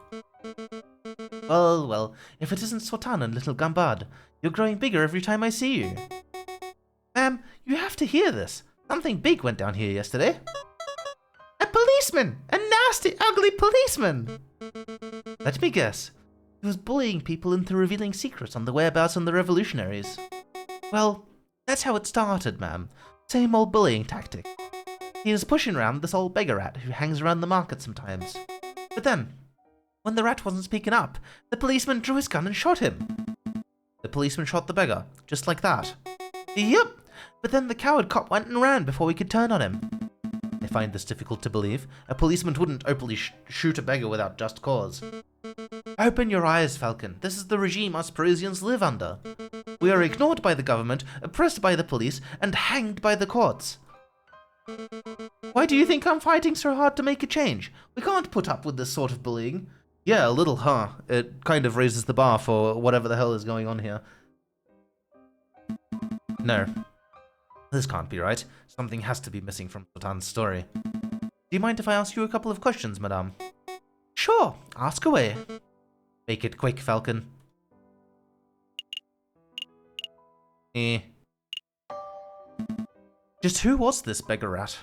Well, if it isn't Sultan and little Gambard, you're growing bigger every time I see you. Ma'am, you have to hear this. Something big went down here yesterday. A policeman! A nasty, ugly policeman! Let me guess. He was bullying people into revealing secrets on the whereabouts of the revolutionaries. Well, that's how it started, ma'am. Same old bullying tactic. He was pushing around this old beggar rat who hangs around the market sometimes. But then, when the rat wasn't speaking up, the policeman drew his gun and shot him. The policeman shot the beggar, just like that. Yep, but then the coward cop went and ran before we could turn on him. If find this difficult to believe. A policeman wouldn't openly shoot a beggar without just cause. Open your eyes, Falcon. This is the regime us Parisians live under. We are ignored by the government, oppressed by the police, and hanged by the courts. Why do you think I'm fighting so hard to make a change? We can't put up with this sort of bullying. Yeah, a little, huh? It kind of raises the bar for whatever the hell is going on here. No. This can't be right. Something has to be missing from Sultan's story. Do you mind if I ask you a couple of questions, madame? Sure, ask away. Make it quick, Falcon. Just who was this beggar rat?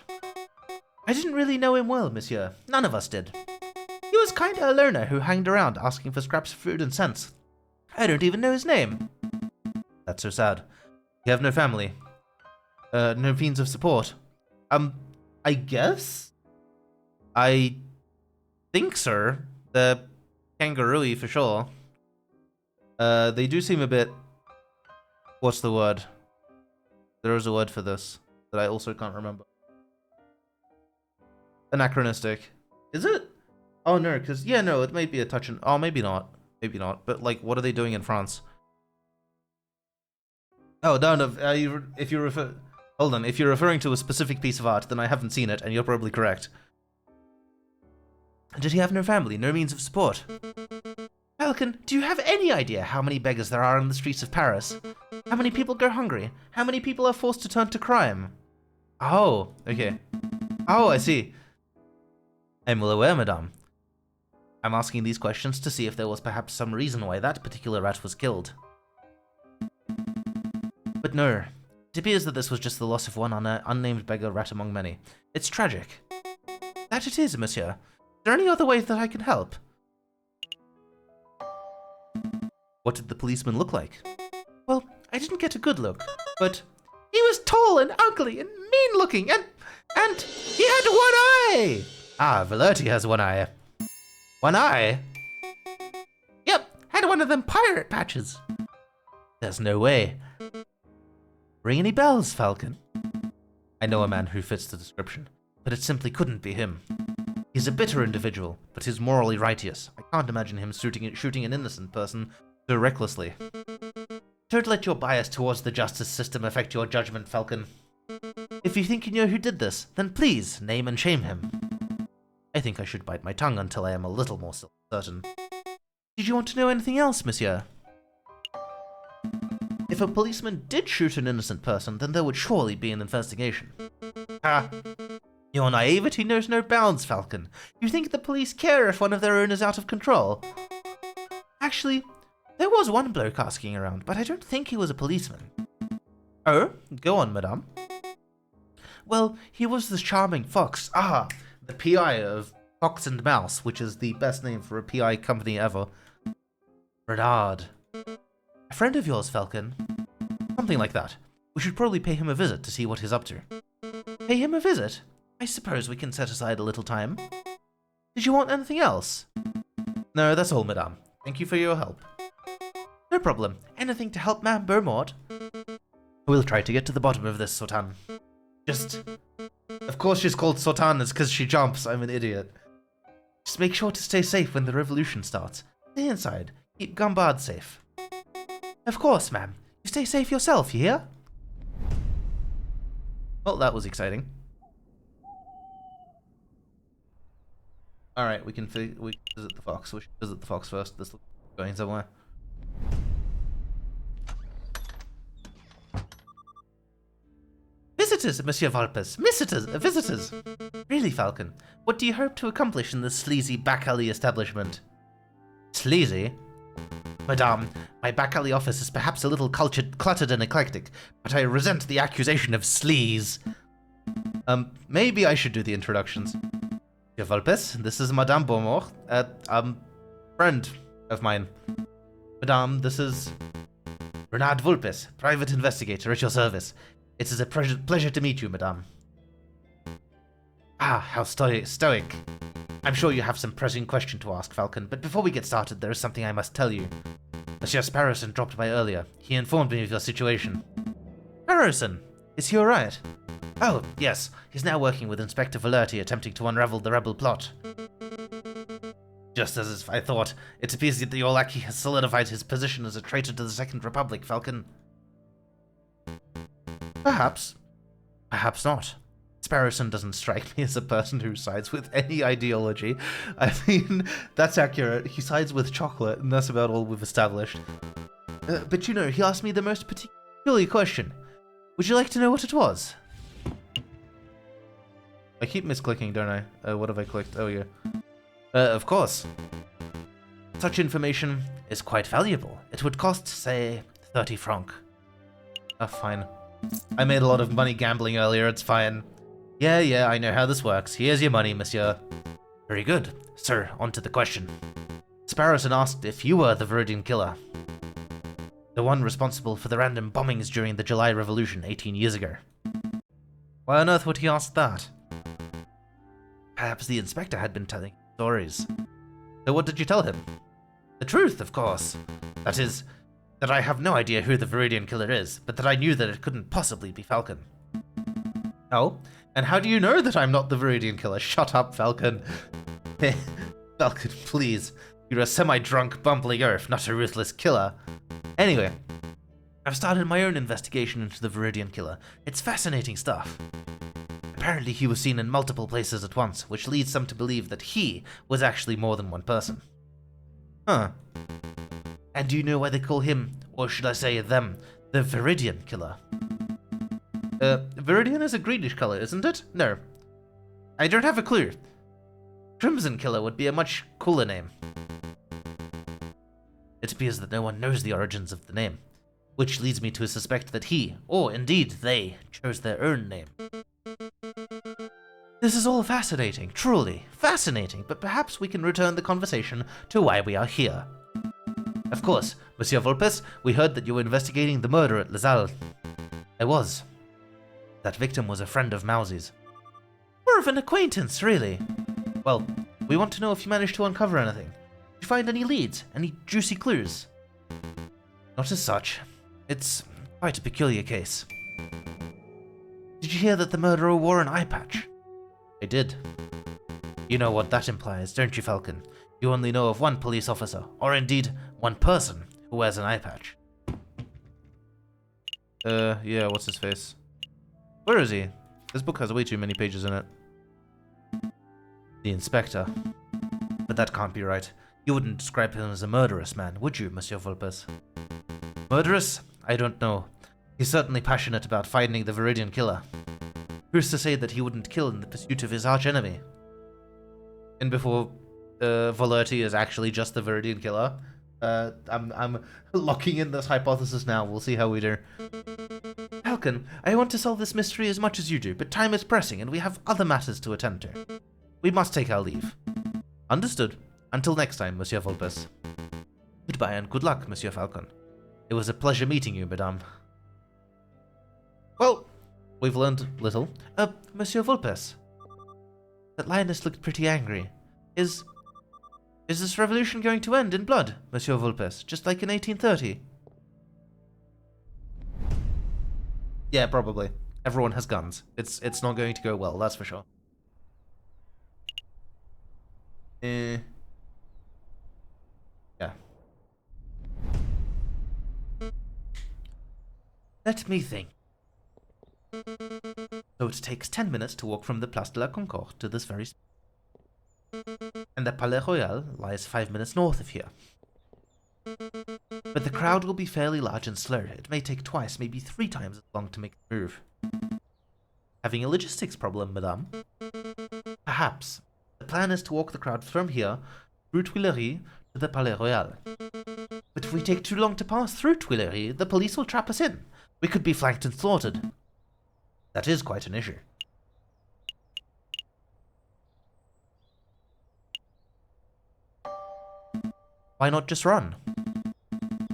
I didn't really know him well, monsieur. None of us did. He was kinda a loner who hanged around asking for scraps of food and cents. I don't even know his name. That's so sad. You have no family. No means of support. I guess? I think so. They're kangaroo-y for sure. They do seem a bit... What's the word? There is a word for this that I also can't remember. Anachronistic. Is it? Oh no, because, yeah, no, it may be a touch and... Oh, maybe not. Maybe not. But, like, what are they doing in France? Oh, no, if you refer... Hold on, if you're referring to a specific piece of art, then I haven't seen it, and you're probably correct. Did he have no family, no means of support? Falcon, do you have any idea how many beggars there are on the streets of Paris? How many people go hungry? How many people are forced to turn to crime? Oh, okay. Oh, I see. I'm well aware, madame. I'm asking these questions to see if there was perhaps some reason why that particular rat was killed. But no. It appears that this was just the loss of one unnamed beggar rat among many. It's tragic. That it is, monsieur. Is there any other way that I can help? What did the policeman look like? Well, I didn't get a good look, but he was tall and ugly and mean-looking, and he had one eye! Ah, Valerti has one eye. One eye? Yep, had one of them pirate patches. There's no way. Ring any bells, Falcon? I know a man who fits the description, but it simply couldn't be him. He's a bitter individual, but he's morally righteous. I can't imagine him shooting an innocent person so recklessly. Don't let your bias towards the justice system affect your judgment, Falcon. If you think you know who did this, then please name and shame him. I think I should bite my tongue until I am a little more certain. Did you want to know anything else, monsieur? If a policeman did shoot an innocent person, then there would surely be an investigation. Ha! Your naivety knows no bounds, Falcon. You think the police care if one of their own is out of control? Actually, there was one bloke asking around, but I don't think he was a policeman. Oh? Go on, madame. Well, he was this charming fox. Ah, the PI of Fox and Mouse, which is the best name for a PI company ever. Renard. A friend of yours, Falcon? Something like that. We should probably pay him a visit to see what he's up to. Pay him a visit? I suppose we can set aside a little time. Did you want anything else? No, that's all, madame. Thank you for your help. No problem. Anything to help Madame Beaumont? We'll try to get to the bottom of this, Sultan. Of course she's called Sultan, it's because she jumps. I'm an idiot. Just make sure to stay safe when the revolution starts. Stay inside. Keep Gambard safe. Of course, ma'am. You stay safe yourself, you hear? Well, that was exciting. Alright, we can visit the fox. We should visit the fox first. This looks like going somewhere. Visitors, Monsieur Valpes. Visitors. Really, Falcon. What do you hope to accomplish in this sleazy back alley establishment? Sleazy? Madame, my back alley office is perhaps a little cluttered and eclectic, but I resent the accusation of sleaze. Maybe I should do the introductions. Monsieur Valpes, this is Madame Beaumont, friend of mine. Madame, this is Renard Vulpes, private investigator at your service. It is a pleasure to meet you, madame. Ah, how stoic. I'm sure you have some pressing question to ask, Falcon, but before we get started, there is something I must tell you. Monsieur Sparrowson dropped by earlier. He informed me of your situation. Sparrowson? Is he alright? Oh, yes. He's now working with Inspector Valerti, attempting to unravel the rebel plot. Just as I thought, it appears that your lackey has solidified his position as a traitor to the Second Republic, Falcon. Perhaps. Perhaps not. Sparrowson doesn't strike me as a person who sides with any ideology. I mean, that's accurate. He sides with chocolate, and that's about all we've established. But you know, he asked me the most peculiar question. Would you like to know what it was? I keep misclicking, don't I? What have I clicked? Oh, yeah. Of course. Such information is quite valuable. It would cost, say, 30 francs. Fine. I made a lot of money gambling earlier, it's fine. Yeah, I know how this works. Here's your money, monsieur. Very good. Sir, on to the question. Sparrowson asked if you were the Viridian Killer. The one responsible for the random bombings during the July Revolution 18 years ago. Why on earth would he ask that? Perhaps the inspector had been telling stories. So what did you tell him? The truth, of course. That is, that I have no idea who the Viridian Killer is, but that I knew that it couldn't possibly be Falcon. Oh? And how do you know that I'm not the Viridian Killer? Shut up, Falcon. Falcon, please. You're a semi-drunk, bumbling oaf, not a ruthless killer. Anyway, I've started my own investigation into the Viridian Killer. It's fascinating stuff. Apparently he was seen in multiple places at once, which leads some to believe that he was actually more than one person. Huh. And do you know why they call him, or should I say them, the Viridian Killer? Viridian is a greenish color, isn't it? No. I don't have a clue. Crimson Killer would be a much cooler name. It appears that no one knows the origins of the name, which leads me to suspect that he, or indeed they, chose their own name. This is all fascinating, truly fascinating, but perhaps we can return the conversation to why we are here. Of course, Monsieur Vulpes, we heard that you were investigating the murder at Lazal. I was. That victim was a friend of Mousie's. More of an acquaintance, really. Well, we want to know if you managed to uncover anything. Did you find any leads? Any juicy clues? Not as such. It's quite a peculiar case. Did you hear that the murderer wore an eye patch? I did. You know what that implies, don't you, Falcon? You only know of one police officer, or indeed, one person, who wears an eye patch. Yeah, what's his face? Where is he? This book has way too many pages in it. The inspector. But that can't be right. You wouldn't describe him as a murderous man, would you, Monsieur Vulpes? Murderous? I don't know. He's certainly passionate about finding the Viridian Killer. Who's to say that he wouldn't kill in the pursuit of his archenemy? And before Valerti is actually just the Viridian Killer, I'm locking in this hypothesis now. We'll see how we do. Falcon, I want to solve this mystery as much as you do, but time is pressing and we have other matters to attend to. We must take our leave. Understood. Until next time, Monsieur Vulpes. Goodbye and good luck, Monsieur Falcon. It was a pleasure meeting you, madame. Well, we've learned little. Monsieur Vulpes. That lioness looked pretty angry. Is this revolution going to end in blood, Monsieur Vulpes, just like in 1830? Yeah, probably. Everyone has guns. It's not going to go well, that's for sure. Yeah. Let me think. So it takes 10 minutes to walk from the Place de la Concorde to this very spot. And the Palais Royal lies 5 minutes north of here. But the crowd will be fairly large and slow. It may take twice, maybe 3 times as long to make the move. Having a logistics problem, madame? Perhaps. The plan is to walk the crowd from here, through Tuileries, to the Palais Royal. But if we take too long to pass through Tuileries, the police will trap us in. We could be flanked and slaughtered. That is quite an issue. Why not just run?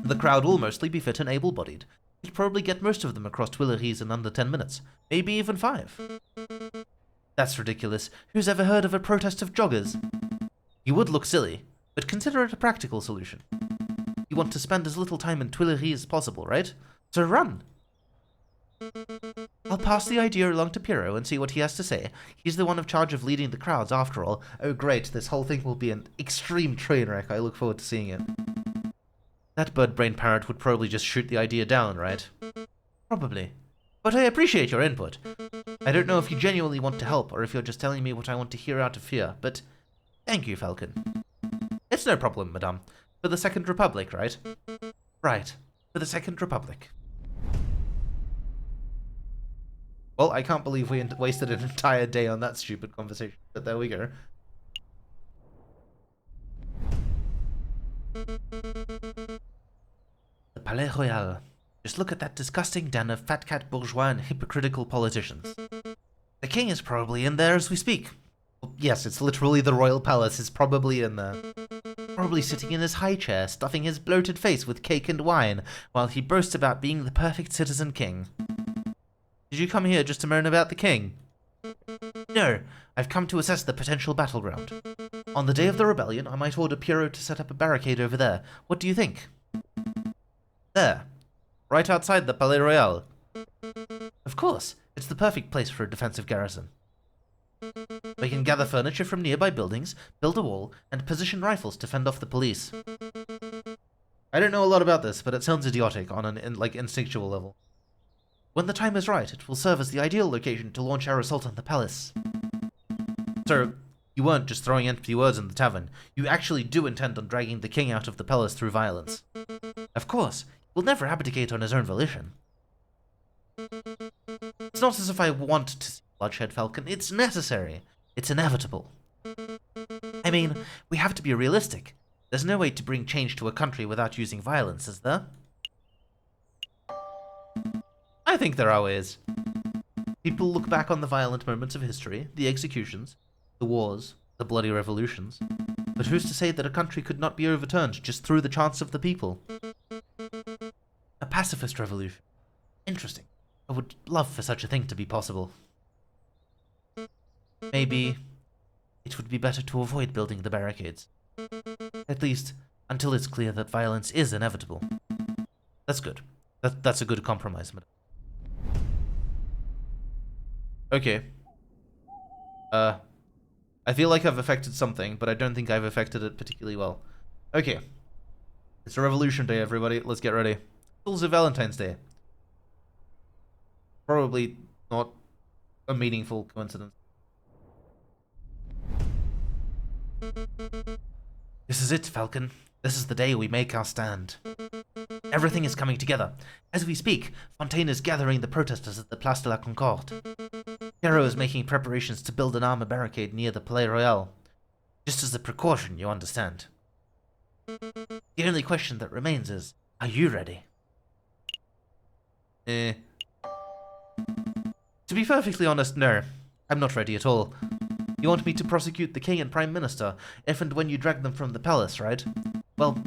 The crowd will mostly be fit and able-bodied. You'd probably get most of them across Tuileries in under 10 minutes, maybe even 5. That's ridiculous. Who's ever heard of a protest of joggers? You would look silly, but consider it a practical solution. You want to spend as little time in Tuileries as possible, right? So run! I'll pass the idea along to Piero and see what he has to say. He's the one in charge of leading the crowds, after all. Oh great, this whole thing will be an extreme train wreck. I look forward to seeing it. That bird-brained parrot would probably just shoot the idea down, right? Probably. But I appreciate your input. I don't know if you genuinely want to help, or if you're just telling me what I want to hear out of fear, but thank you, Falcon. It's no problem, madame. For the Second Republic, right? Right. For the Second Republic. Well, I can't believe we wasted an entire day on that stupid conversation, but there we go. The Palais Royal. Just look at that disgusting den of fat cat bourgeois and hypocritical politicians. The king is probably in there as we speak. Well, yes, it's literally the royal palace. It's probably in there. Probably sitting in his high chair, stuffing his bloated face with cake and wine, while he boasts about being the perfect citizen king. Did you come here just to moan about the king? No, I've come to assess the potential battleground. On the day of the rebellion, I might order Piero to set up a barricade over there. What do you think? There. Right outside the Palais Royal. Of course, it's the perfect place for a defensive garrison. We can gather furniture from nearby buildings, build a wall, and position rifles to fend off the police. I don't know a lot about this, but it sounds idiotic on an instinctual level. When the time is right, it will serve as the ideal location to launch our assault on the palace. So, you weren't just throwing empty words in the tavern. You actually do intend on dragging the king out of the palace through violence. Of course, he will never abdicate on his own volition. It's not as if I want to see bloodshed, Falcon. It's necessary. It's inevitable. I mean, we have to be realistic. There's no way to bring change to a country without using violence, is there? I think there are ways. People look back on the violent moments of history, the executions, the wars, the bloody revolutions. But who's to say that a country could not be overturned just through the chance of the people? A pacifist revolution. Interesting. I would love for such a thing to be possible. Maybe it would be better to avoid building the barricades. At least, until it's clear that violence is inevitable. That's good. That's a good compromise, madam. Okay. I feel like I've affected something, but I don't think I've affected it particularly well. Okay. It's a revolution day, everybody. Let's get ready. It's also Valentine's Day. Probably not a meaningful coincidence. This is it, Falcon. This is the day we make our stand. Everything is coming together. As we speak, Fontaine is gathering the protesters at the Place de la Concorde. Piero is making preparations to build an armor barricade near the Palais Royal. Just as a precaution, you understand. The only question that remains is, are you ready? To be perfectly honest, no. I'm not ready at all. You want me to prosecute the king and prime minister if and when you drag them from the palace, right? Well,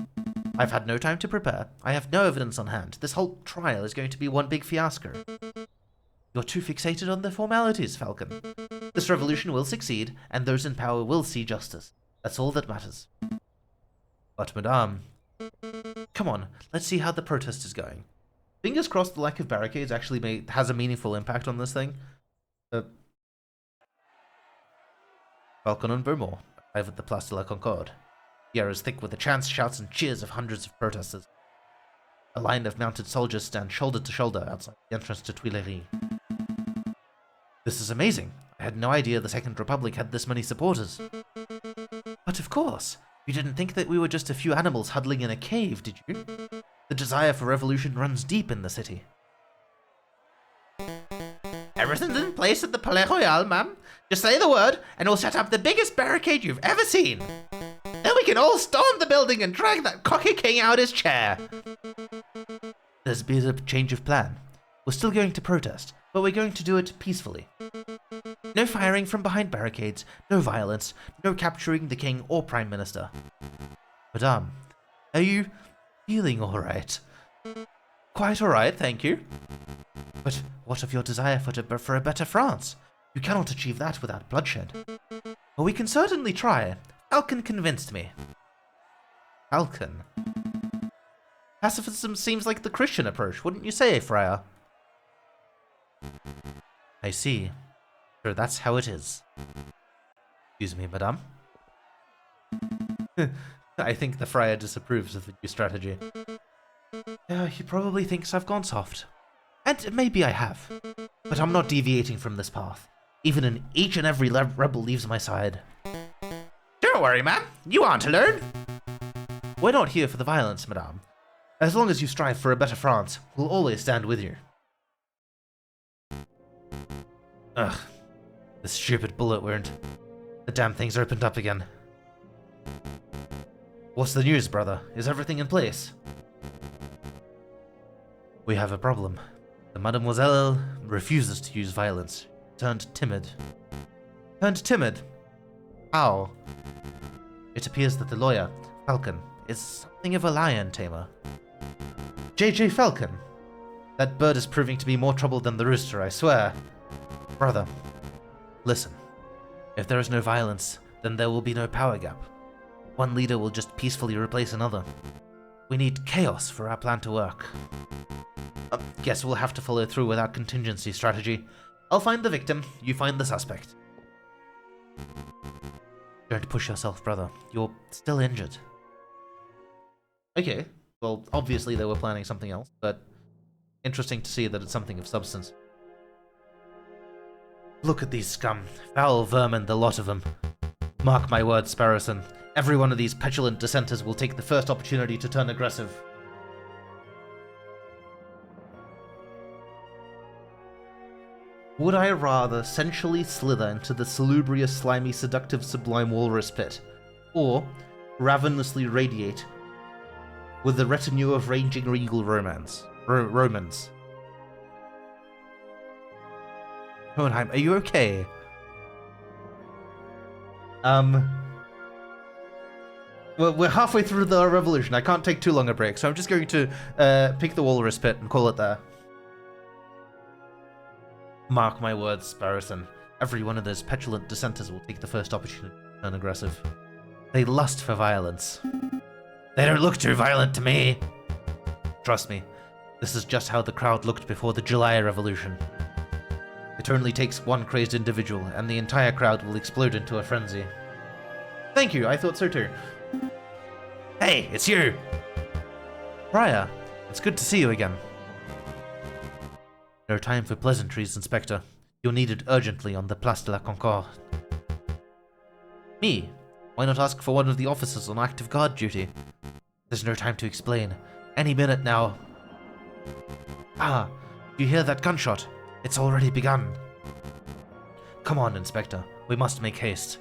I've had no time to prepare. I have no evidence on hand. This whole trial is going to be one big fiasco. You're too fixated on the formalities, Falcon. This revolution will succeed, and those in power will see justice. That's all that matters. But, madame... Come on, let's see how the protest is going. Fingers crossed the lack of barricades actually has a meaningful impact on this thing. Falcon and Beaumont arrive at the Place de la Concorde. The air is thick with the chants, shouts, and cheers of hundreds of protesters. A line of mounted soldiers stand shoulder to shoulder outside the entrance to Tuileries. This is amazing. I had no idea the Second Republic had this many supporters. But of course, you didn't think that we were just a few animals huddling in a cave, did you? The desire for revolution runs deep in the city. Everything's in place at the Palais Royal, ma'am. Just say the word, and we'll set up the biggest barricade you've ever seen. Then we can all storm the building and drag that cocky king out his chair. There's been a change of plan. We're still going to protest, but we're going to do it peacefully. No firing from behind barricades, no violence, no capturing the king or prime minister. Madame, are you feeling all right? Quite all right, thank you. But what of your desire for a better France? You cannot achieve that without bloodshed. Well, we can certainly try. Falcon convinced me. Falcon? Pacifism seems like the Christian approach, wouldn't you say, Friar? I see. Sure, that's how it is. Excuse me, madame. I think the friar disapproves of the new strategy. He probably thinks I've gone soft. And maybe I have. But I'm not deviating from this path. Even in each and every rebel leaves my side. Don't worry, ma'am. You aren't alone. We're not here for the violence, madame. As long as you strive for a better France, we'll always stand with you. Ugh. The stupid bullet wound. The damn thing's opened up again. What's the news, brother? Is everything in place? We have a problem. The Mademoiselle refuses to use violence. Turned timid. Turned timid? How? It appears that the lawyer, Falcon, is something of a lion tamer. J.J. Falcon? That bird is proving to be more trouble than the rooster, I swear. Brother, listen. If there is no violence, then there will be no power gap. One leader will just peacefully replace another. We need chaos for our plan to work. Guess we'll have to follow through with our contingency strategy. I'll find the victim, you find the suspect. Don't push yourself, brother. You're still injured. Okay, well, obviously they were planning something else, but interesting to see that it's something of substance. Look at these scum. Foul vermin, the lot of them. Mark my words, Sparrowson. Every one of these petulant dissenters will take the first opportunity to turn aggressive. Would I rather sensually slither into the salubrious, slimy, seductive, sublime walrus pit, or ravenously radiate with the retinue of raging regal Romans? Hohenheim, are you okay? Well, we're halfway through the revolution. I can't take too long a break, so I'm just going to pick the walrus pit and call it there. Mark my words, Sparrowson. Every one of those petulant dissenters will take the first opportunity to turn aggressive. They lust for violence. They don't look too violent to me. Trust me, this is just how the crowd looked before the July Revolution. It only takes one crazed individual, and the entire crowd will explode into a frenzy. Thank you, I thought so too. Hey, it's you! Friar, it's good to see you again. No time for pleasantries, Inspector. You're needed urgently on the Place de la Concorde. Me? Why not ask for one of the officers on active guard duty? There's no time to explain. Any minute now. Ah, you hear that gunshot? It's already begun. Come on, Inspector. We must make haste.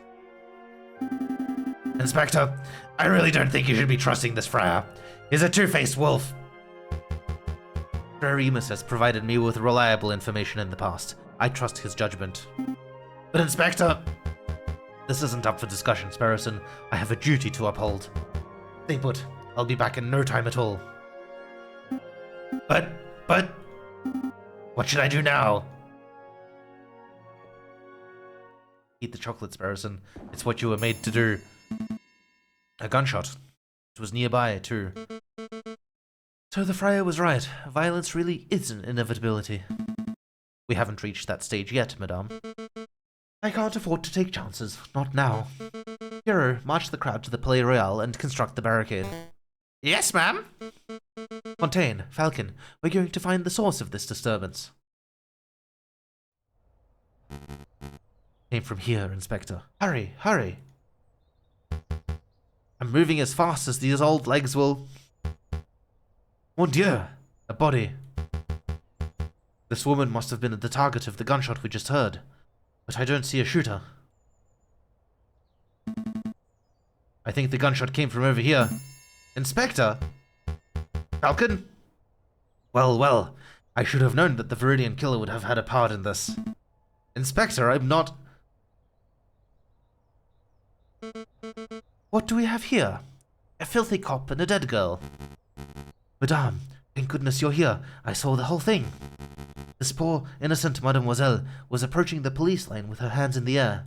Inspector, I really don't think you should be trusting this friar. He's a two-faced wolf. Friar Remus has provided me with reliable information in the past. I trust his judgment. But Inspector... This isn't up for discussion, Sparrowson. I have a duty to uphold. Stay put. I'll be back in no time at all. But... What should I do now? Eat the chocolate, Sparrowson. It's what you were made to do. A gunshot. It was nearby, too. So the friar was right. Violence really is an inevitability. We haven't reached that stage yet, madame. I can't afford to take chances. Not now. Hero, march the crowd to the Palais Royal and construct the barricade. Yes, ma'am. Fontaine, Falcon, we're going to find the source of this disturbance. Came from here, Inspector. Hurry, hurry. I'm moving as fast as these old legs will... Mon Dieu! A body. This woman must have been the target of the gunshot we just heard. But I don't see a shooter. I think the gunshot came from over here. Inspector? Falcon? Well, well. I should have known that the Viridian killer would have had a part in this. Inspector, I'm not... What do we have here? A filthy cop and a dead girl. Madame, thank goodness you're here. I saw the whole thing. This poor, innocent mademoiselle was approaching the police line with her hands in the air.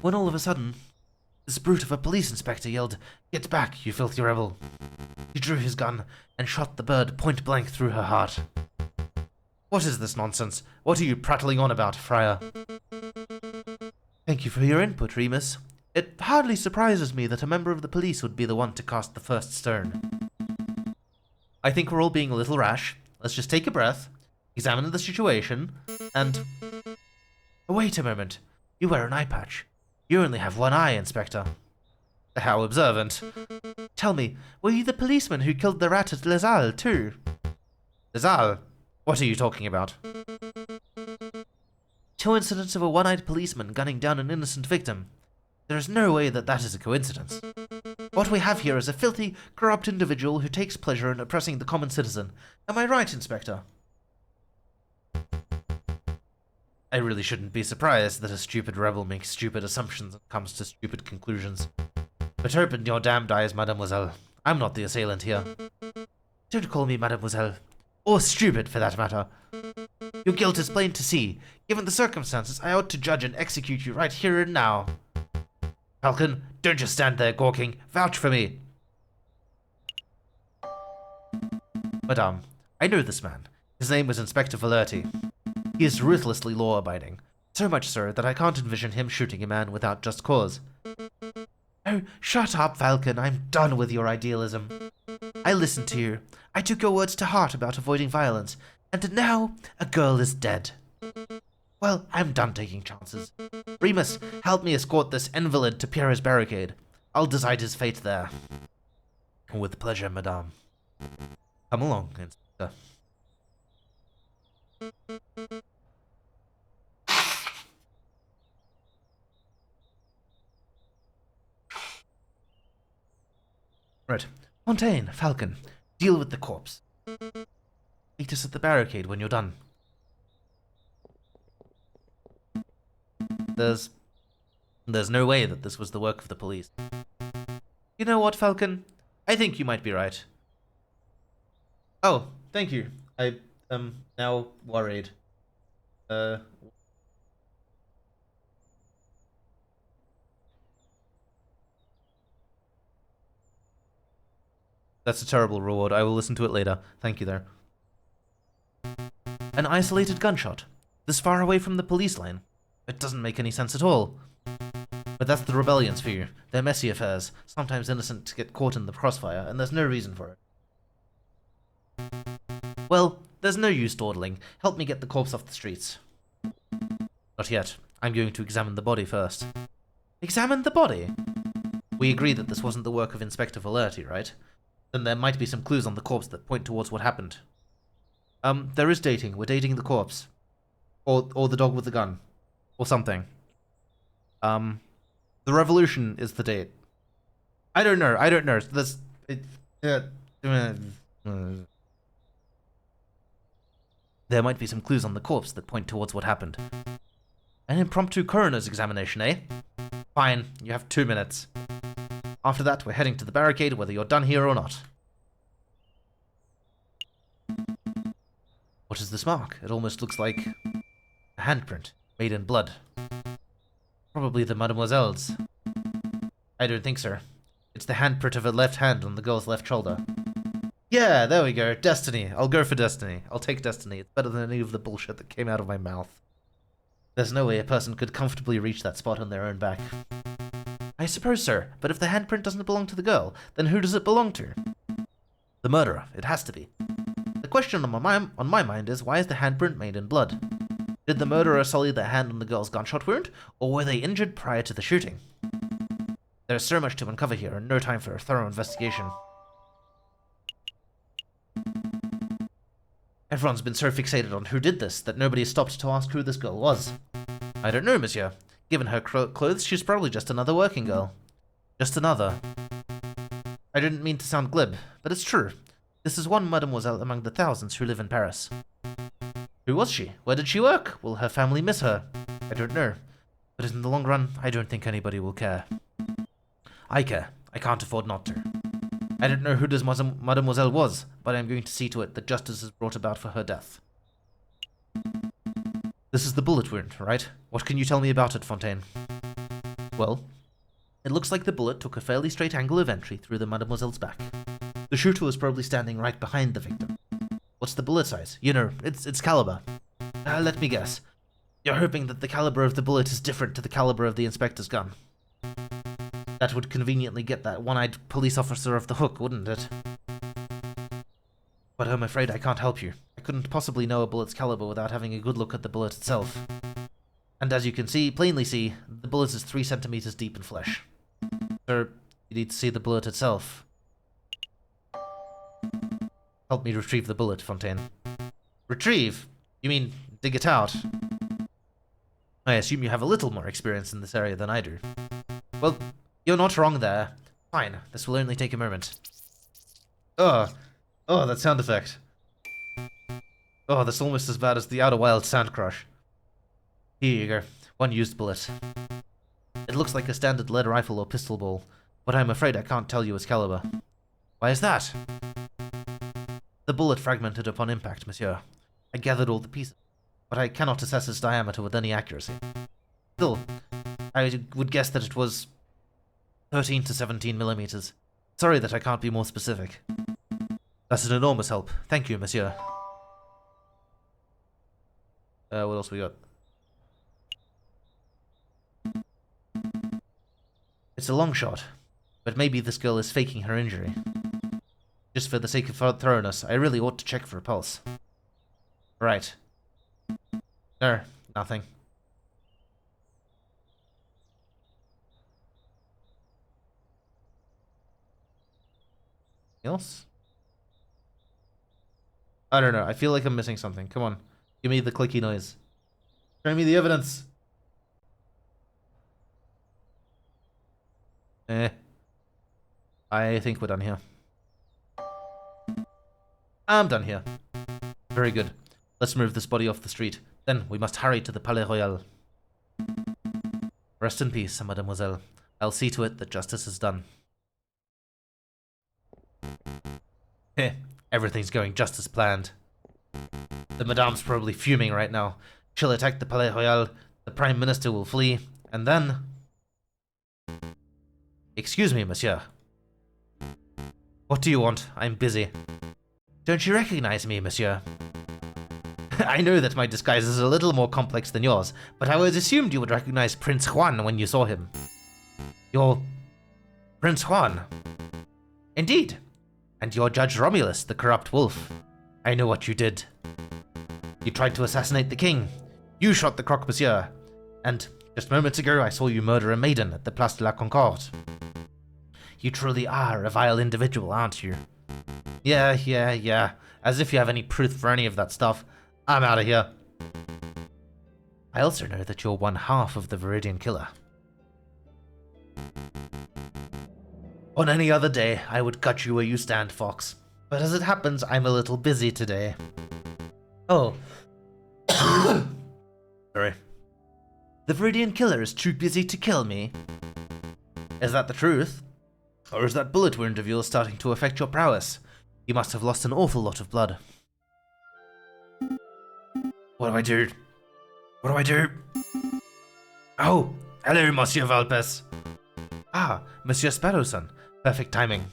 When all of a sudden, this brute of a police inspector yelled, "Get back, you filthy rebel." He drew his gun and shot the bird point blank through her heart. What is this nonsense? What are you prattling on about, Friar? Thank you for your input, Remus. It hardly surprises me that a member of the police would be the one to cast the first stone. I think we're all being a little rash. Let's just take a breath, examine the situation, and... Wait a moment. You wear an eye patch. You only have one eye, Inspector. How observant. Tell me, were you the policeman who killed the rat at Les Halles, too? Les Halles? What are you talking about? 2 incidents of a one-eyed policeman gunning down an innocent victim. There is no way that that is a coincidence. What we have here is a filthy, corrupt individual who takes pleasure in oppressing the common citizen. Am I right, Inspector? I really shouldn't be surprised that a stupid rebel makes stupid assumptions and comes to stupid conclusions. But open your damned eyes, mademoiselle. I'm not the assailant here. Don't call me mademoiselle. Or stupid, for that matter. Your guilt is plain to see. Given the circumstances, I ought to judge and execute you right here and now. Falcon, don't just stand there gawking. Vouch for me. Madame, I know this man. His name is Inspector Valerti. He is ruthlessly law-abiding. So much so that I can't envision him shooting a man without just cause. Oh, shut up, Falcon. I'm done with your idealism. I listened to you. I took your words to heart about avoiding violence. And now, a girl is dead. Well, I'm done taking chances. Remus, help me escort this invalid to Pierre's barricade. I'll decide his fate there. With pleasure, madame. Come along, Inspector. Right. Fontaine, Falcon, deal with the corpse. Meet us at the barricade when you're done. There's no way that this was the work of the police. You know what, Falcon? I think you might be right. Oh, thank you. I am now worried. That's a terrible reward. I will listen to it later. Thank you there. An isolated gunshot. This far away from the police line. It doesn't make any sense at all. But that's the rebellions for you. They're messy affairs. Sometimes innocent get caught in the crossfire, and there's no reason for it. Well, there's no use dawdling. Help me get the corpse off the streets. Not yet. I'm going to examine the body first. Examine the body? We agree that this wasn't the work of Inspector Valerti, right? Then there might be some clues on the corpse that point towards what happened. There is dating. We're dating the corpse. Or the dog with the gun. Or something. The revolution is the date. I don't know. There might be some clues on the corpse that point towards what happened. An impromptu coroner's examination, eh? Fine, you have 2 minutes. After that, we're heading to the barricade, whether you're done here or not. What is this mark? It almost looks like a handprint, made in blood. Probably the Mademoiselle's. I don't think so. It's the handprint of her left hand on the girl's left shoulder. Yeah, there we go. Destiny. I'll go for Destiny. I'll take Destiny. It's better than any of the bullshit that came out of my mouth. There's no way a person could comfortably reach that spot on their own back. I suppose so, but if the handprint doesn't belong to the girl, then who does it belong to? The murderer. It has to be. The question on my mind is, why is the handprint made in blood? Did the murderer sully their hand on the girl's gunshot wound, or were they injured prior to the shooting? There's so much to uncover here, and no time for a thorough investigation. Everyone's been so fixated on who did this that nobody stopped to ask who this girl was. I don't know, monsieur. Given her clothes, she's probably just another working girl. Just another. I didn't mean to sound glib, but it's true. This is one mademoiselle among the thousands who live in Paris. Who was she? Where did she work? Will her family miss her? I don't know. But in the long run, I don't think anybody will care. I care. I can't afford not to. I don't know who this mademoiselle was, but I'm going to see to it that justice is brought about for her death. This is the bullet wound, right? What can you tell me about it, Fontaine? Well, it looks like the bullet took a fairly straight angle of entry through the mademoiselle's back. The shooter was probably standing right behind the victim. What's the bullet size? You know, its caliber. Let me guess. You're hoping that the caliber of the bullet is different to the caliber of the inspector's gun. That would conveniently get that one-eyed police officer off the hook, wouldn't it? But I'm afraid I can't help you. I couldn't possibly know a bullet's caliber without having a good look at the bullet itself. And as you can plainly see, the bullet is 3 centimeters deep in flesh. So, you need to see the bullet itself. Help me retrieve the bullet, Fontaine. Retrieve? You mean, dig it out? I assume you have a little more experience in this area than I do. Well, you're not wrong there. Fine, this will only take a moment. Oh, that sound effect. Oh, that's almost as bad as the Outer Wilds sound crush. Here you go, one used bullet. It looks like a standard lead rifle or pistol ball, but I'm afraid I can't tell you its caliber. Why is that? The bullet fragmented upon impact, monsieur. I gathered all the pieces, but I cannot assess its diameter with any accuracy. Still, I would guess that it was 13 to 17 millimeters. Sorry that I can't be more specific. That's an enormous help. Thank you, monsieur. What else we got? It's a long shot, but maybe this girl is faking her injury. Just for the sake of thoroughness, I really ought to check for a pulse. Right. No, nothing. Else? I don't know. I feel like I'm missing something. Come on. Give me the clicky noise. Show me the evidence. I think we're done here. I'm done here. Very good. Let's move this body off the street. Then we must hurry to the Palais Royal. Rest in peace, mademoiselle. I'll see to it that justice is done. Everything's going just as planned. The madame's probably fuming right now. She'll attack the Palais Royal, the Prime Minister will flee, and then... Excuse me, monsieur. What do you want? I'm busy. Don't you recognize me, monsieur? I know that my disguise is a little more complex than yours, but I always assumed you would recognize Prince Juan when you saw him. You're... Prince Juan? Indeed. And you're Judge Romulus, the corrupt wolf. I know what you did. You tried to assassinate the king. You shot the croque-monsieur. And just moments ago I saw you murder a maiden at the Place de la Concorde. You truly are a vile individual, aren't you? Yeah. As if you have any proof for any of that stuff. I'm out of here. I also know that you're one half of the Viridian Killer. On any other day, I would cut you where you stand, Fox. But as it happens, I'm a little busy today. Oh. Sorry. The Viridian Killer is too busy to kill me. Is that the truth? Or is that bullet wound of yours starting to affect your prowess? You must have lost an awful lot of blood. What do I do? What do I do? Oh, hello, Monsieur Valpes. Ah, Monsieur Sparrowson. Perfect timing.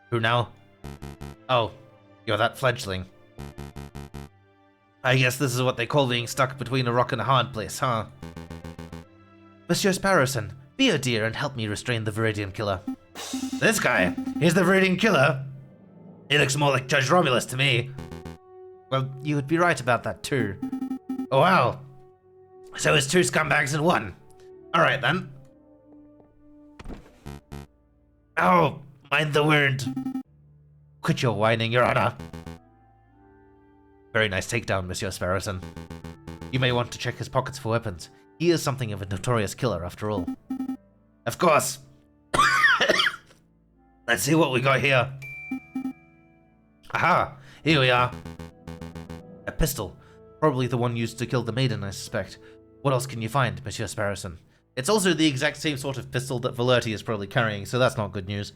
Who now? Oh, you're that fledgling. I guess this is what they call being stuck between a rock and a hard place, huh? Monsieur Sparrowson, be a dear and help me restrain the Viridian Killer. This guy? He's the Viridian Killer? He looks more like Judge Romulus to me. Well, you would be right about that too. Oh wow. So it's two scumbags in one. Alright then. Oh, mind the wound. Quit your whining, Your Honor. Very nice takedown, Monsieur Sparrowson. You may want to check his pockets for weapons. He is something of a notorious killer, after all. Of course. Let's see what we got here. Aha! Here we are. A pistol. Probably the one used to kill the maiden, I suspect. What else can you find, Monsieur Sparrowson? It's also the exact same sort of pistol that Valerti is probably carrying, so that's not good news.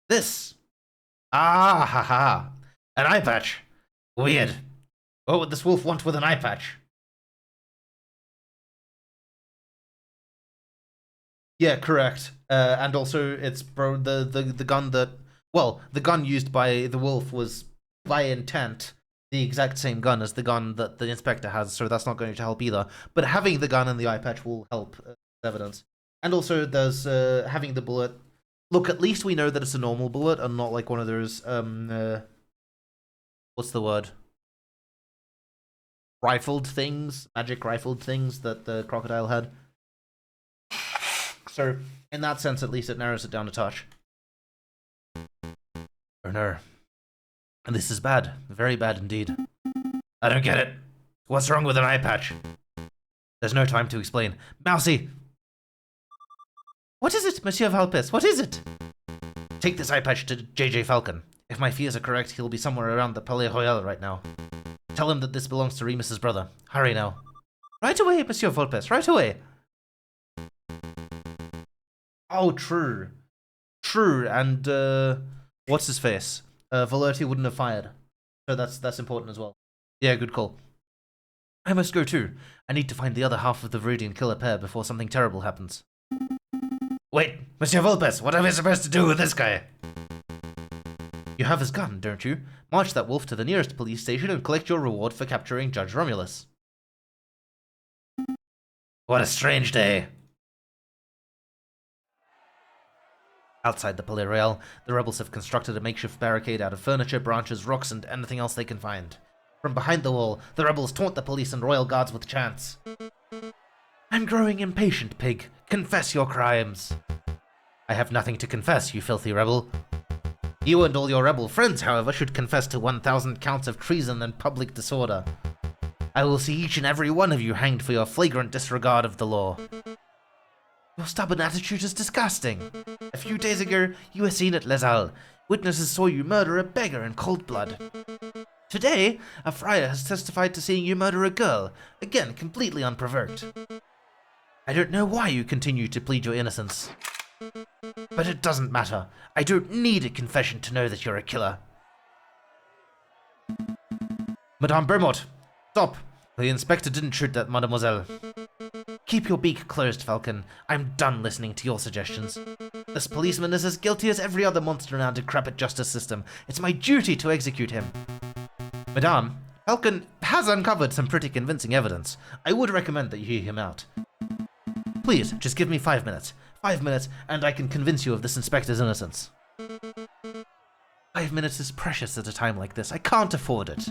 This! Ah, ha, ha. An eye patch. Weird. What would this wolf want with an eye patch? Yeah, correct. And also, it's the gun that Well, the gun used by the wolf was, by intent, the exact same gun as the gun that the inspector has, so that's not going to help either. But having the gun and the eye patch will help evidence. And also, there's having the bullet. Look, at least we know that it's a normal bullet and not like one of those, what's the word? Rifled things, magic rifled things that the crocodile had. So, in that sense, at least it narrows it down a touch. Oh no. And this is bad. Very bad indeed. I don't get it. What's wrong with an eye patch? There's no time to explain. Mousy! What is it, Monsieur Valpes? What is it? Take this eye patch to JJ Falcon. If my fears are correct, he'll be somewhere around the Palais Royal right now. Tell him that this belongs to Remus's brother. Hurry now. Right away, Monsieur Valpes. Right away. Oh, true. True, and, what's his face? Valerti wouldn't have fired. So that's important as well. Yeah, good call. I must go too. I need to find the other half of the Viridian killer pair before something terrible happens. Wait, Monsieur Vulpes, what am I supposed to do with this guy? You have his gun, don't you? March that wolf to the nearest police station and collect your reward for capturing Judge Romulus. What a strange day. Outside the Palais Royal, the rebels have constructed a makeshift barricade out of furniture, branches, rocks, and anything else they can find. From behind the wall, the rebels taunt the police and royal guards with chants. I'm growing impatient, pig. Confess your crimes. I have nothing to confess, you filthy rebel. You and all your rebel friends, however, should confess to 1,000 counts of treason and public disorder. I will see each and every one of you hanged for your flagrant disregard of the law. Your stubborn attitude is disgusting. A few days ago, you were seen at Les Halles. Witnesses saw you murder a beggar in cold blood. Today, a friar has testified to seeing you murder a girl, again completely unprovoked. I don't know why you continue to plead your innocence. But it doesn't matter. I don't need a confession to know that you're a killer. Madame Beaumont, stop! The inspector didn't shoot that mademoiselle. Keep your beak closed, Falcon. I'm done listening to your suggestions. This policeman is as guilty as every other monster in our decrepit justice system. It's my duty to execute him. Madame, Falcon has uncovered some pretty convincing evidence. I would recommend that you hear him out. Please, just give me 5 minutes. 5 minutes, and I can convince you of this inspector's innocence. 5 minutes is precious at a time like this. I can't afford it.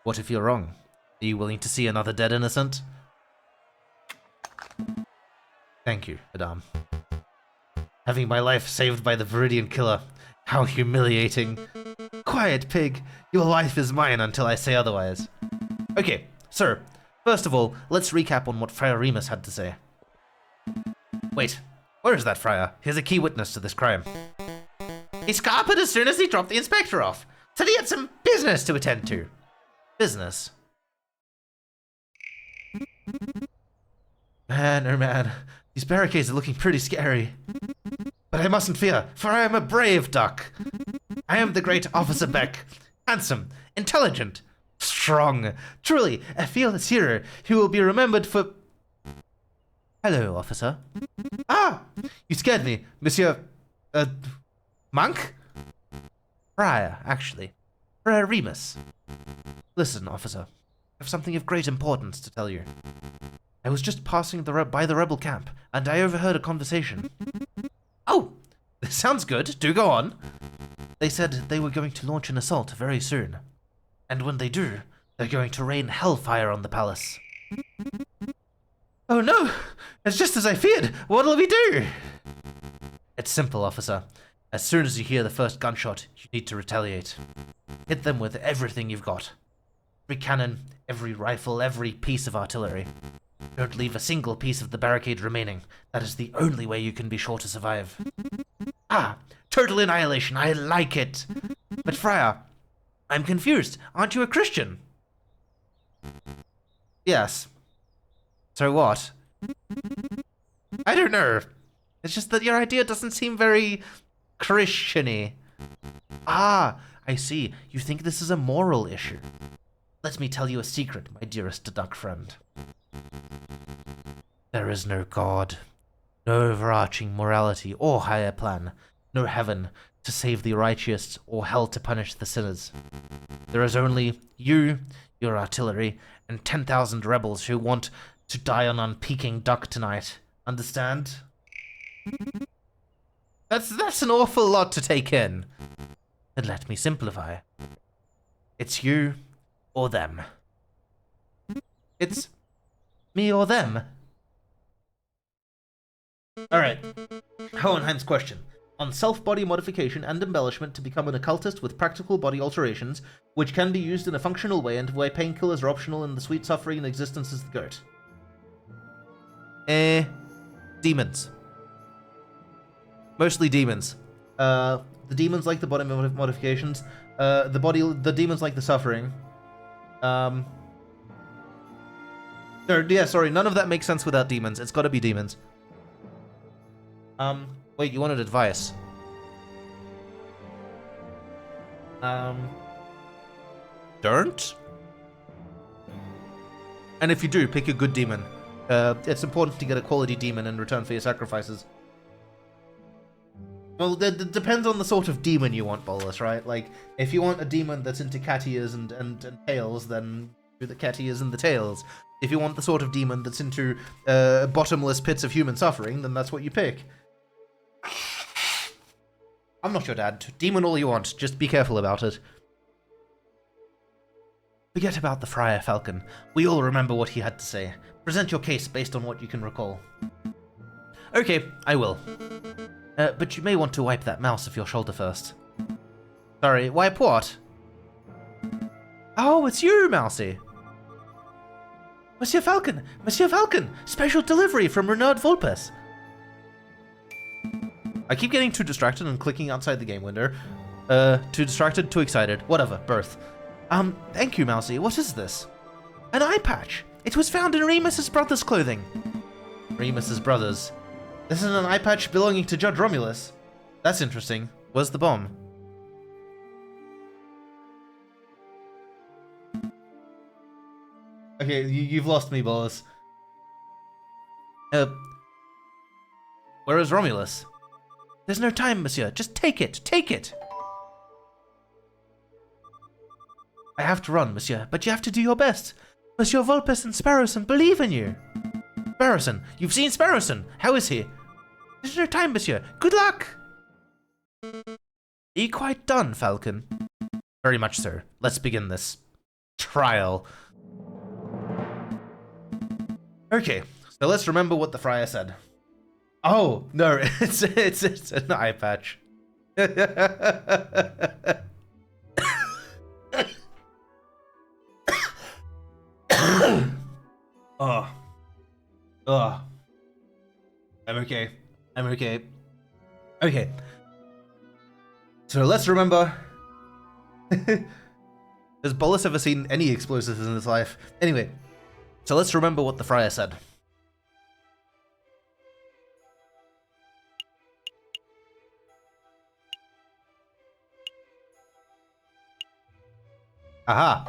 What if you're wrong? Are you willing to see another dead innocent? Thank you, Madame. Having my life saved by the Viridian killer. How humiliating. Quiet, pig. Your life is mine until I say otherwise. Okay, so, first of all, let's recap on what Friar Remus had to say. Wait, where is that friar? He's a key witness to this crime. He scarpered as soon as he dropped the inspector off. Said he had some business to attend to. Business? Man, oh man, these barricades are looking pretty scary. But I mustn't fear, for I am a brave duck. I am the great Officer Beck. Handsome, intelligent, strong. Truly, a fearless hero who will be remembered for... Hello, officer. Ah! You scared me, Monsieur... Monk? Friar, actually. Friar Remus. Listen, officer. I have something of great importance to tell you. I was just passing by the rebel camp, and I overheard a conversation. Oh! This sounds good. Do go on. They said they were going to launch an assault very soon. And when they do, they're going to rain hellfire on the palace. Oh no! It's just as I feared! What'll we do? It's simple, officer. As soon as you hear the first gunshot, you need to retaliate. Hit them with everything you've got. Every cannon, every rifle, every piece of artillery. Don't leave a single piece of the barricade remaining. That is the only way you can be sure to survive. Ah! Total annihilation! I like it! But Friar, I'm confused. Aren't you a Christian? Yes. So what? I don't know. It's just that your idea doesn't seem very Christian-y. Ah, I see. You think this is a moral issue. Let me tell you a secret, my dearest duck friend. There is no God, no overarching morality or higher plan, no heaven, to save the righteous or hell to punish the sinners. There is only you, your artillery, and 10,000 rebels who want to die on Peking Duck tonight. Understand? That's an awful lot to take in. And let me simplify. It's you or them. It's me or them. Alright. Hohenheim's question. On self-body modification and embellishment to become an occultist with practical body alterations, which can be used in a functional way and why painkillers are optional and the sweet suffering in existence is the goat. Demons. Mostly demons. The demons like the body modifications. The demons like the suffering. No, yeah, sorry, none of that makes sense without demons. It's gotta be demons. Wait, you wanted advice? Don't? And if you do, pick a good demon. It's important to get a quality demon in return for your sacrifices. Well, it depends on the sort of demon you want, Bolus, right? Like, if you want a demon that's into cat ears and tails, then do the cat ears and the tails. If you want the sort of demon that's into bottomless pits of human suffering, then that's what you pick. I'm not your dad. Demon all you want, just be careful about it. Forget about the Friar Falcon. We all remember what he had to say. Present your case based on what you can recall. Okay, I will. But you may want to wipe that mouse off your shoulder first. Sorry, wipe what? Oh, it's you, Mousy! Monsieur Falcon! Monsieur Falcon! Special delivery from Renard Volpes! I keep getting too distracted and clicking outside the game window. Too distracted, too excited. Whatever, both. Thank you, Mousy. What is this? An eye patch! It was found in Remus's brother's clothing. Remus's brothers. This is an eye patch belonging to Judge Romulus. That's interesting. Where's the bomb? Okay, you've lost me, Bolus. Where is Romulus? There's no time, monsieur. Just take it. Take it! I have to run, monsieur, but you have to do your best. Monsieur Volpes and Sparrowson believe in you. Sparrowson. You've seen Sparrowson. How is he? There's no time, monsieur. Good luck! Are you quite done, Falcon? Very much so. Let's begin this trial. Okay, so let's remember what the Friar said. Oh, no, it's an eye patch. Oh. I'm okay. I'm okay. Okay. So let's remember. Has Bolus ever seen any explosives in his life? Anyway, so let's remember what the Friar said. Aha!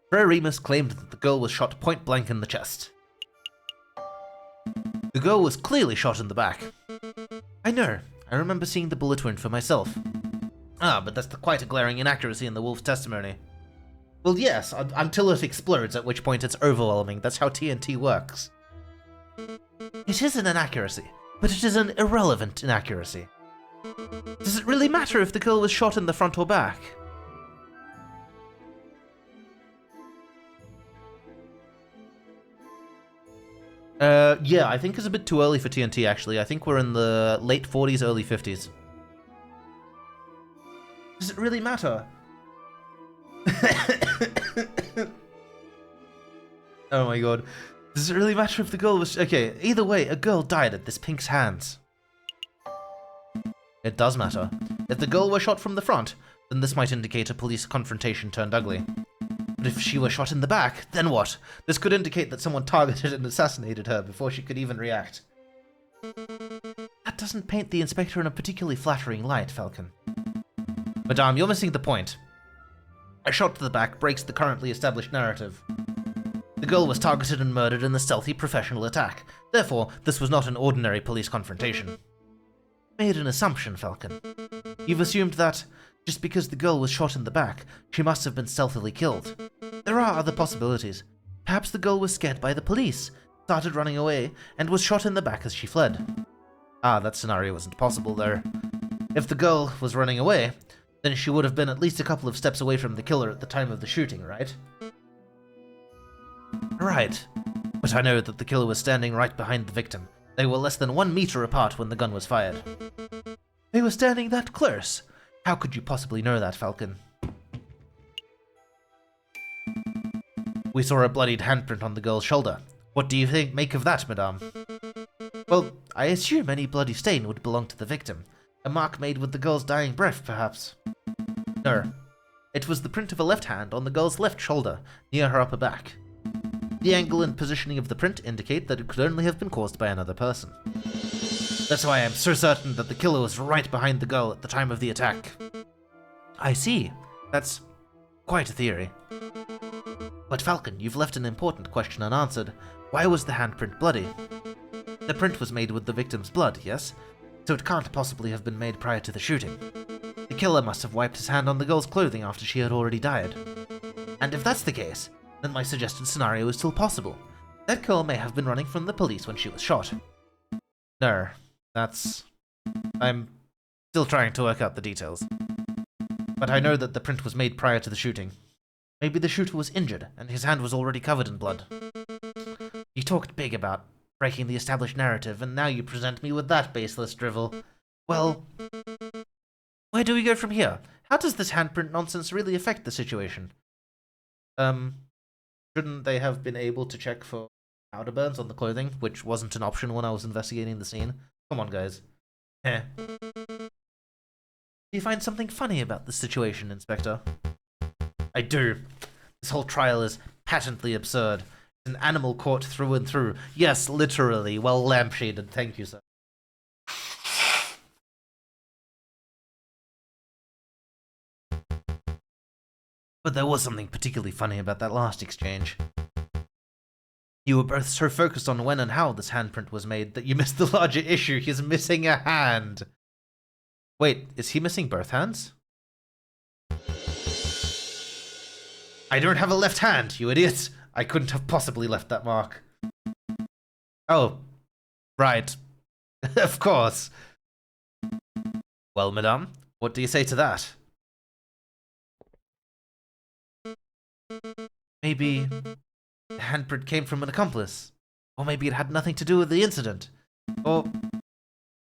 Friar Remus claimed that the girl was shot point blank in the chest. The girl was clearly shot in the back. I know. I remember seeing the bullet wound for myself. Ah, but that's quite a glaring inaccuracy in the wolf's testimony. Well, yes, until it explodes, at which point it's overwhelming. That's how TNT works. It is an inaccuracy, but it is an irrelevant inaccuracy. Does it really matter if the girl was shot in the front or back? Yeah, I think it's a bit too early for TNT, actually. I think we're in the late 40s, early 50s. Does it really matter? Oh my god. Does it really matter if the girl was... Okay, either way, a girl died at this pink's hands. It does matter. If the girl were shot from the front, then this might indicate a police confrontation turned ugly. But if she were shot in the back, then what? This could indicate that someone targeted and assassinated her before she could even react. That doesn't paint the inspector in a particularly flattering light, Falcon. Madame, you're missing the point. A shot to the back breaks the currently established narrative. The girl was targeted and murdered in a stealthy professional attack. Therefore, this was not an ordinary police confrontation. made an assumption, Falcon. You've assumed that, just because the girl was shot in the back, she must have been stealthily killed. There are other possibilities. Perhaps the girl was scared by the police, started running away, and was shot in the back as she fled. Ah, that scenario isn't possible, though. If the girl was running away, then she would have been at least a couple of steps away from the killer at the time of the shooting, right? Right. But I know that the killer was standing right behind the victim. They were less than 1 meter apart when the gun was fired. They were standing that close? How could you possibly know that, Falcon? We saw a bloodied handprint on the girl's shoulder. What do you make of that, madame? Well, I assume any bloody stain would belong to the victim. A mark made with the girl's dying breath, perhaps. No. It was the print of a left hand on the girl's left shoulder, near her upper back. The angle and positioning of the print indicate that it could only have been caused by another person. That's why I'm so certain that the killer was right behind the girl at the time of the attack. I see. That's quite a theory. But Falcon, you've left an important question unanswered. Why was the handprint bloody? The print was made with the victim's blood, yes? So it can't possibly have been made prior to the shooting. The killer must have wiped his hand on the girl's clothing after she had already died. And if that's the case, then my suggested scenario is still possible. That girl may have been running from the police when she was shot. No, I'm still trying to work out the details. But I know that the print was made prior to the shooting. Maybe the shooter was injured, and his hand was already covered in blood. You talked big about breaking the established narrative, and now you present me with that baseless drivel. Well, where do we go from here? How does this handprint nonsense really affect the situation? Shouldn't they have been able to check for powder burns on the clothing, which wasn't an option when I was investigating the scene? Come on, guys. Do you find something funny about this situation, Inspector? I do. This whole trial is patently absurd. It's an animal court through and through. Yes, literally. Well lampshaded. Thank you, sir. But there was something particularly funny about that last exchange. You were both so focused on when and how this handprint was made that you missed the larger issue. He's missing a hand. Wait, is he missing both hands? I don't have a left hand, you idiot! I couldn't have possibly left that mark. Oh, right. Of course. Well, madame, what do you say to that? Maybe the handprint came from an accomplice. Or maybe it had nothing to do with the incident. Or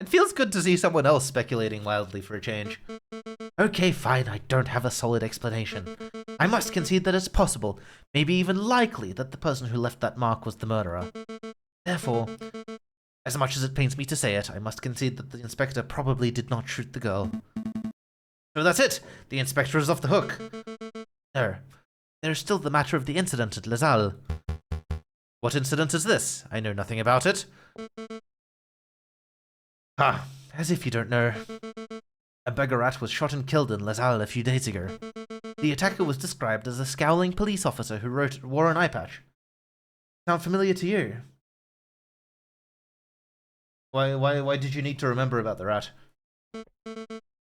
it feels good to see someone else speculating wildly for a change. Okay, fine, I don't have a solid explanation. I must concede that it's possible, maybe even likely, that the person who left that mark was the murderer. Therefore, as much as it pains me to say it, I must concede that the inspector probably did not shoot the girl. So that's it! The inspector is off the hook. No. There's still the matter of the incident at Les Halles. What incident is this? I know nothing about it. Ah, as if you don't know. A beggar rat was shot and killed in Les Halles a few days ago. The attacker was described as a scowling police officer who wore an eye patch. Sound familiar to you? Why did you need to remember about the rat?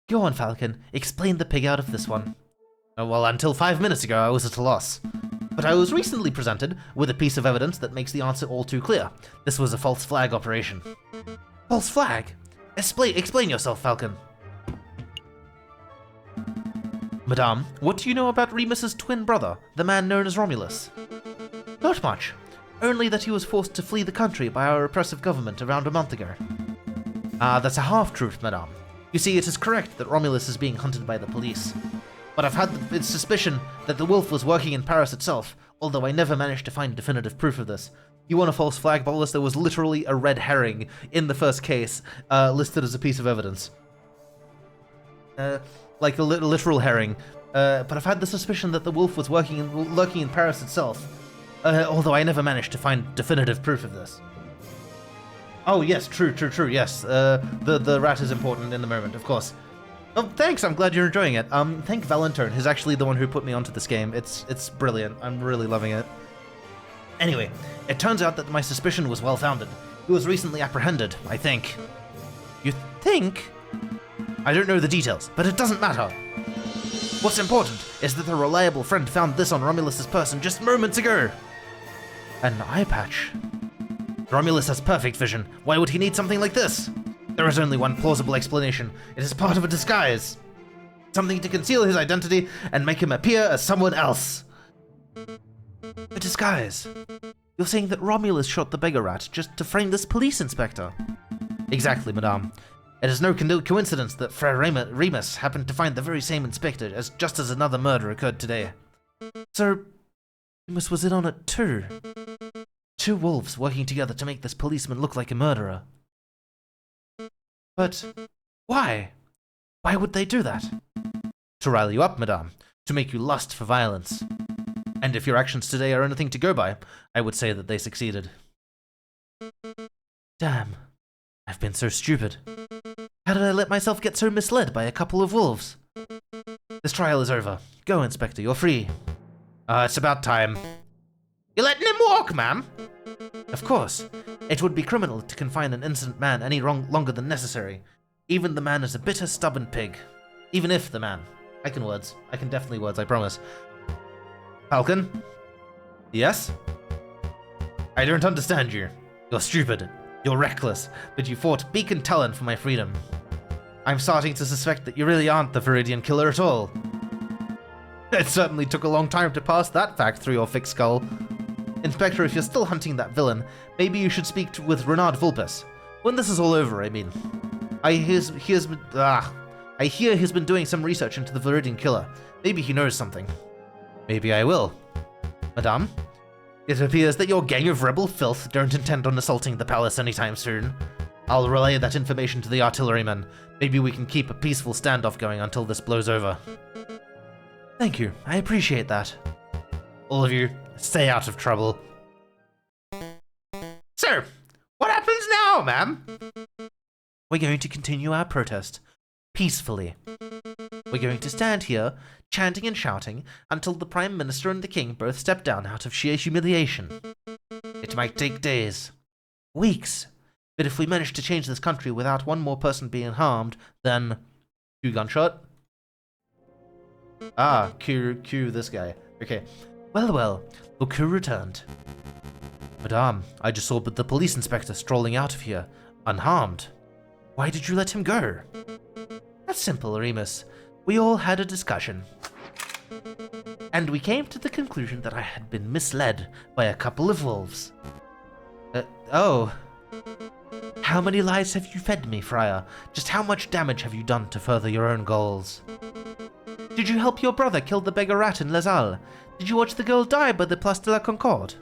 Go on, Falcon. Explain the pig out of this one. Well, until 5 minutes ago, I was at a loss. But I was recently presented with a piece of evidence that makes the answer all too clear. This was a false flag operation. False flag? Explain yourself, Falcon. Madame, what do you know about Remus's twin brother, the man known as Romulus? Not much. Only that he was forced to flee the country by our oppressive government around a month ago. Ah, that's a half-truth, madame. You see, it is correct that Romulus is being hunted by the police. But I've had the suspicion that the wolf was working in Paris itself, although I never managed to find definitive proof of this. You want a false flag, Bolus? There was literally a red herring in the first case, listed as a piece of evidence. Like a literal herring. But I've had the suspicion that the wolf was lurking in Paris itself, although I never managed to find definitive proof of this. Oh yes, true, yes. The rat is important in the moment, of course. Oh, thanks, I'm glad you're enjoying it. Thank Valentine, who's actually the one who put me onto this game. It's brilliant, I'm really loving it. Anyway, it turns out that my suspicion was well-founded. He was recently apprehended, I think. You think? I don't know the details, but it doesn't matter. What's important is that a reliable friend found this on Romulus's person just moments ago. An eye patch. Romulus has perfect vision. Why would he need something like this? There is only one plausible explanation. It is part of a disguise. Something to conceal his identity and make him appear as someone else. A disguise? You're saying that Romulus shot the beggar rat just to frame this police inspector? Exactly, madame. It is no coincidence that Frere Remus happened to find the very same inspector just as another murder occurred today. So, Remus was in on it too. Two wolves working together to make this policeman look like a murderer. But why? Why would they do that? To rile you up, madame. To make you lust for violence. And if your actions today are anything to go by, I would say that they succeeded. Damn. I've been so stupid. How did I let myself get so misled by a couple of wolves? This trial is over. Go, Inspector, you're free. It's about time. You're letting him walk, ma'am? Of course. It would be criminal to confine an innocent man any longer than necessary. Even the man is a bitter, stubborn pig. Even if the man. I can words. I can definitely words, I promise. Falcon? Yes? I don't understand you. You're stupid. You're reckless, but you fought beacon talent for my freedom. I'm starting to suspect that you really aren't the Viridian killer at all. It certainly took a long time to pass that fact through your thick skull. Inspector, if you're still hunting that villain, maybe you should speak with Renard Vulpes. When this is all over, I mean. I hear he's been doing some research into the Viridian killer. Maybe he knows something. Maybe I will. Madame? It appears that your gang of rebel filth don't intend on assaulting the palace anytime soon. I'll relay that information to the artillerymen. Maybe we can keep a peaceful standoff going until this blows over. Thank you. I appreciate that. All of you, stay out of trouble. So, what happens now, ma'am? We're going to continue our protest. Peacefully. We're going to stand here, chanting and shouting, until the Prime Minister and the King both step down out of sheer humiliation. It might take days, weeks, but if we manage to change this country without one more person being harmed, then... Cue gunshot? Ah, cue this guy. Okay. Well, look who returned. Madame, I just saw the police inspector strolling out of here, unharmed. Why did you let him go? That's simple, Remus. We all had a discussion. And we came to the conclusion that I had been misled by a couple of wolves. Oh. How many lies have you fed me, Friar? Just how much damage have you done to further your own goals? Did you help your brother kill the beggar rat in Les Halles? Did you watch the girl die by the Place de la Concorde?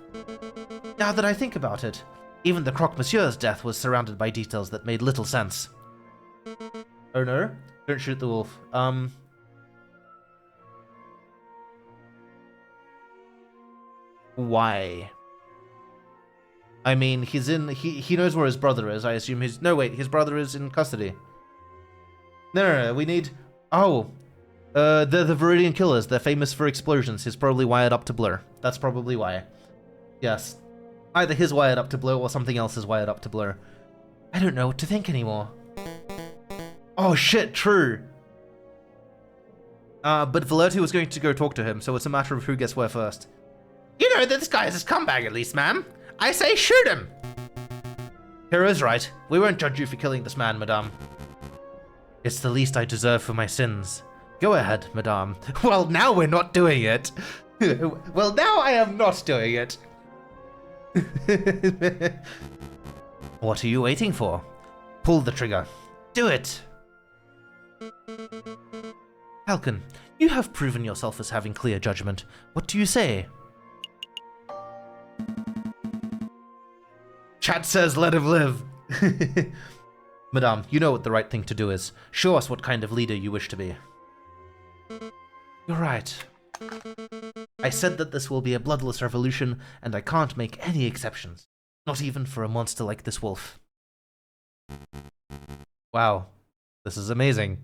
Now that I think about it, even the Croque Monsieur's death was surrounded by details that made little sense. Oh no? Don't shoot the wolf. Why? I mean, he knows where his brother is. I assume no wait, his brother is in custody. No, we need... Oh. The Viridian killers, they're famous for explosions. He's probably wired up to Blur. That's probably why. Yes. Either he's wired up to Blur or something else is wired up to Blur. I don't know what to think anymore. Oh shit, true. But Valerti was going to go talk to him, so it's a matter of who gets where first. You know that this guy is a scumbag at least, ma'am. I say shoot him! Hero's right. We won't judge you for killing this man, madame. It's the least I deserve for my sins. Go ahead, madame. Well, now we're not doing it. Well, now I am not doing it. What are you waiting for? Pull the trigger. Do it! Falcon, you have proven yourself as having clear judgment. What do you say? Chat says let him live. Madame, you know what the right thing to do is. Show us what kind of leader you wish to be. You're right. I said that this will be a bloodless revolution, and I can't make any exceptions. Not even for a monster like this wolf. Wow. This is amazing.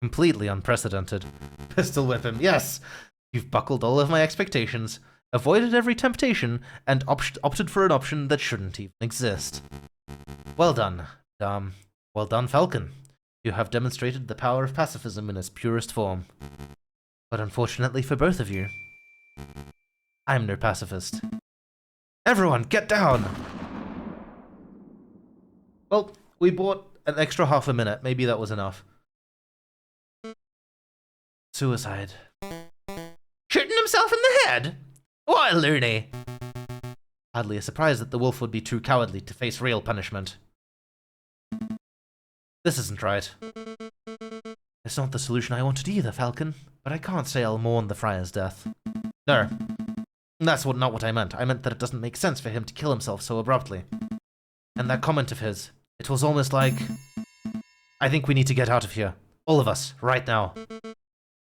Completely unprecedented. Pistol whip him, yes! You've buckled all of my expectations, avoided every temptation, and opted for an option that shouldn't even exist. Well done, well done, Falcon. You have demonstrated the power of pacifism in its purest form. But unfortunately for both of you, I'm no pacifist. Everyone, get down! Well, we bought an extra half a minute. Maybe that was enough. Suicide. Shooting himself in the head? What a loony! Hardly a surprise that the wolf would be too cowardly to face real punishment. This isn't right. It's not the solution I wanted either, Falcon, but I can't say I'll mourn the friar's death. No, that's not what I meant. I meant that it doesn't make sense for him to kill himself so abruptly. And that comment of his, it was almost like, I think we need to get out of here. All of us, right now.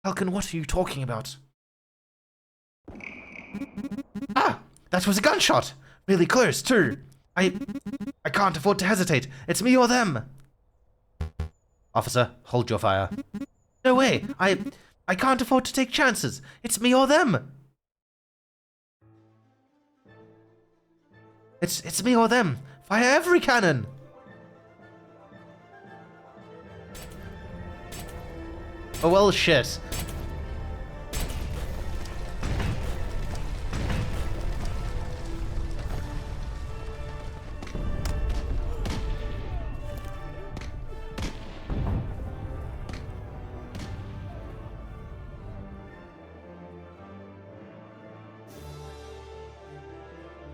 Falcon, what are you talking about? Ah, that was a gunshot! Really close, too. I can't afford to hesitate. It's me or them. Officer, hold your fire. No way! I can't afford to take chances. It's me or them. It's me or them. Fire every cannon. Oh well, shit.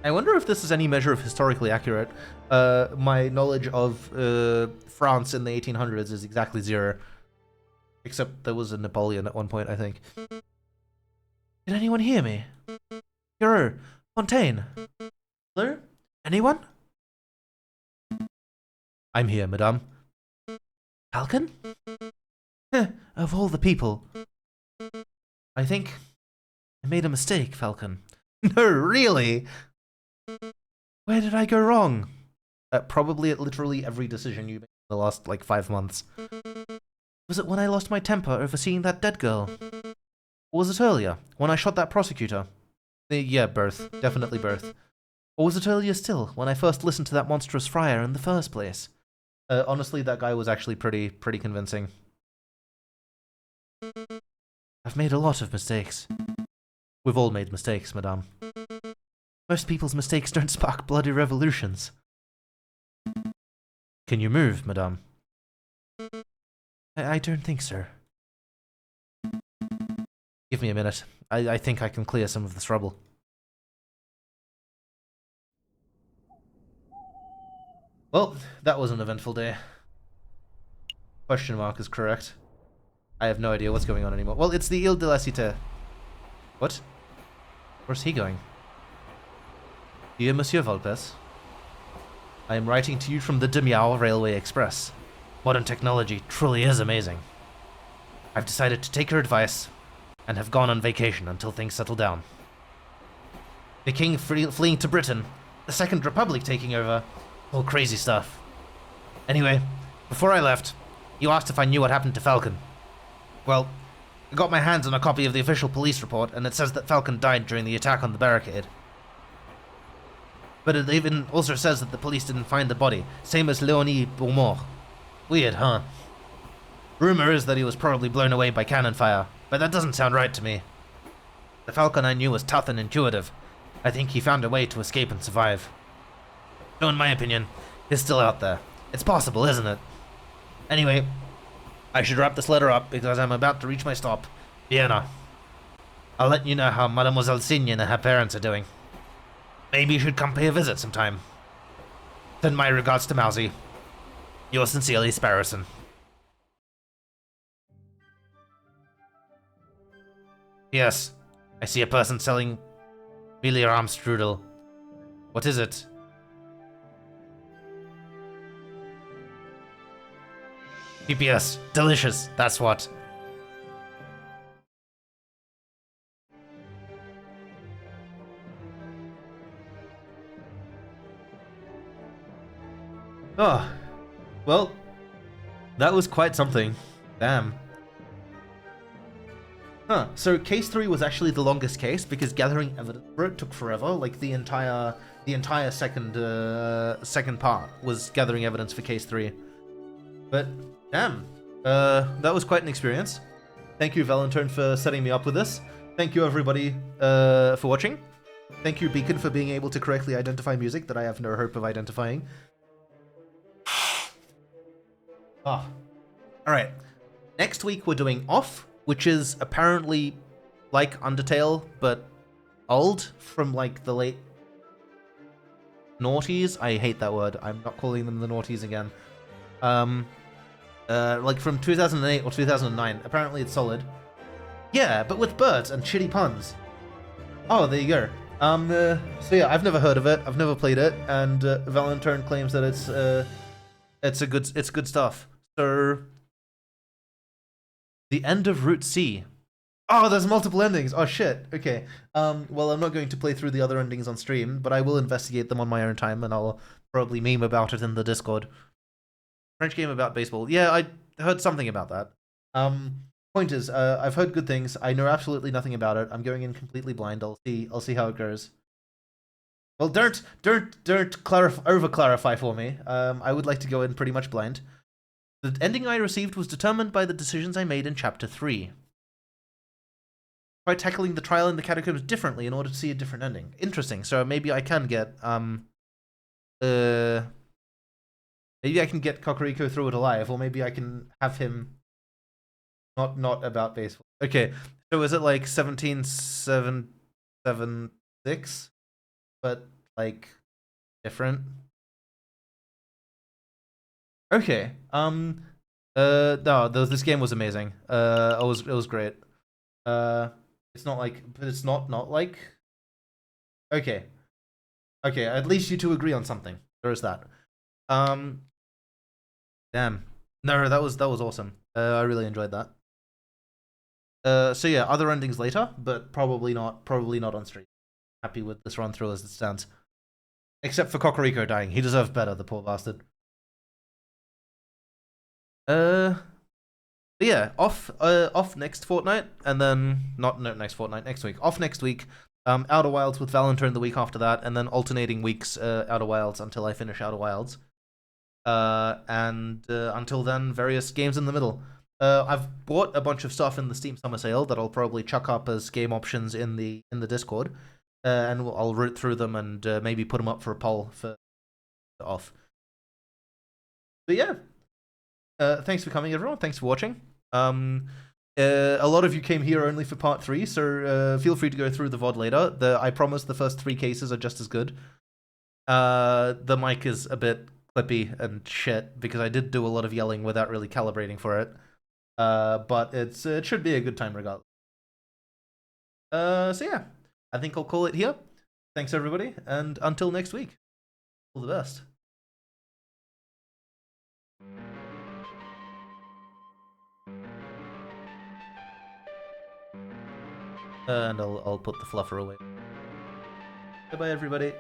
I wonder if this is any measure of historically accurate. My knowledge of France in the 1800s is exactly 0. Except there was a Napoleon at one point, I think. Did anyone hear me? Hero, Fontaine. Hello? Anyone? I'm here, madame. Falcon? Of all the people. I think I made a mistake, Falcon. No, really? Where did I go wrong? Probably at literally every decision you made in the last, 5 months. Was it when I lost my temper over seeing that dead girl? Or was it earlier, when I shot that prosecutor? Yeah, both. Definitely both. Or was it earlier still, when I first listened to that monstrous friar in the first place? Honestly, that guy was actually pretty convincing. I've made a lot of mistakes. We've all made mistakes, madame. Most people's mistakes don't spark bloody revolutions. Can you move, madame? I don't think so. Give me a minute. I think I can clear some of this rubble. Well, that was an eventful day. Question mark is correct. I have no idea what's going on anymore. Well, it's the Ile de la Cité. What? Where's he going? Dear Monsieur Volpes, I am writing to you from the Demiao Railway Express. Modern technology truly is amazing. I've decided to take your advice and have gone on vacation until things settle down. The king fleeing to Britain, the Second Republic taking over, all crazy stuff. Anyway, before I left, you asked if I knew what happened to Falcon. Well, I got my hands on a copy of the official police report, and it says that Falcon died during the attack on the barricade. But it even also says that the police didn't find the body, same as Leonie Beaumont. Weird, huh? Rumor is that he was probably blown away by cannon fire, but that doesn't sound right to me. The Falcon I knew was tough and intuitive. I think he found a way to escape and survive. So in my opinion, he's still out there. It's possible, isn't it? Anyway, I should wrap this letter up because I'm about to reach my stop, Vienna. I'll let you know how Mademoiselle Signe and her parents are doing. Maybe you should come pay a visit sometime. Send my regards to Mousy. Yours sincerely, Sparrowson. Yes, I see a person selling Milliarm strudel. What is it? PPS, delicious, that's what. Oh, well, that was quite something. Damn. Huh, so case 3 was actually the longest case because gathering evidence for it took forever. Like the entire second part was gathering evidence for case 3. But Damn. That was quite an experience. Thank you, Valentine, for setting me up with this. Thank you, everybody, for watching. Thank you, Beacon, for being able to correctly identify music that I have no hope of identifying. Ah. Alright. Next week, we're doing Off, which is apparently like Undertale, but old, from like the late noughties. I hate that word. I'm not calling them the noughties again. Like from 2008 or 2009. Apparently it's solid. Yeah, but with birds and shitty puns. Oh, there you go. So yeah, I've never heard of it. I've never played it, and Valentine claims that it's good stuff. So, the end of Route C. Oh, there's multiple endings. Oh shit. Okay. Well, I'm not going to play through the other endings on stream, but I will investigate them on my own time, and I'll probably meme about it in the Discord. French game about baseball. Yeah, I heard something about that. Point is, I've heard good things. I know absolutely nothing about it. I'm going in completely blind. I'll see how it goes. Well, don't over clarify for me. I would like to go in pretty much blind. The ending I received was determined by the decisions I made in Chapter 3. By tackling the trial in the catacombs differently in order to see a different ending. Interesting. So maybe I can get maybe I can get Kakariko through it alive, or maybe I can have him not about baseball. Okay, so is it like 17776, but like different? Okay. No, this game was amazing. It was great. It's not like, but it's not like. Okay. Okay, at least you two agree on something. There is that. Damn. No, that was awesome. I really enjoyed that. So yeah, other endings later, but probably not on stream. Happy with this run through as it stands. Except for Kakariko dying. He deserved better, the poor bastard. But yeah, off next fortnight, and then not next fortnight, next week. Off next week. Outer Wilds with Valentine the week after that, and then alternating weeks Outer Wilds until I finish Outer Wilds. And until then, various games in the middle. I've bought a bunch of stuff in the Steam Summer Sale that I'll probably chuck up as game options in the Discord, and I'll root through them and maybe put them up for a poll for off. But yeah, thanks for coming, everyone. Thanks for watching. A lot of you came here only for part 3, so feel free to go through the VOD later. I promise the first 3 cases are just as good. The mic is a bit clippy and shit because I did do a lot of yelling without really calibrating for it. But it should be a good time regardless. So yeah, I think I'll call it here. Thanks everybody, and until next week, all the best. And I'll put the fluffer away. Goodbye everybody.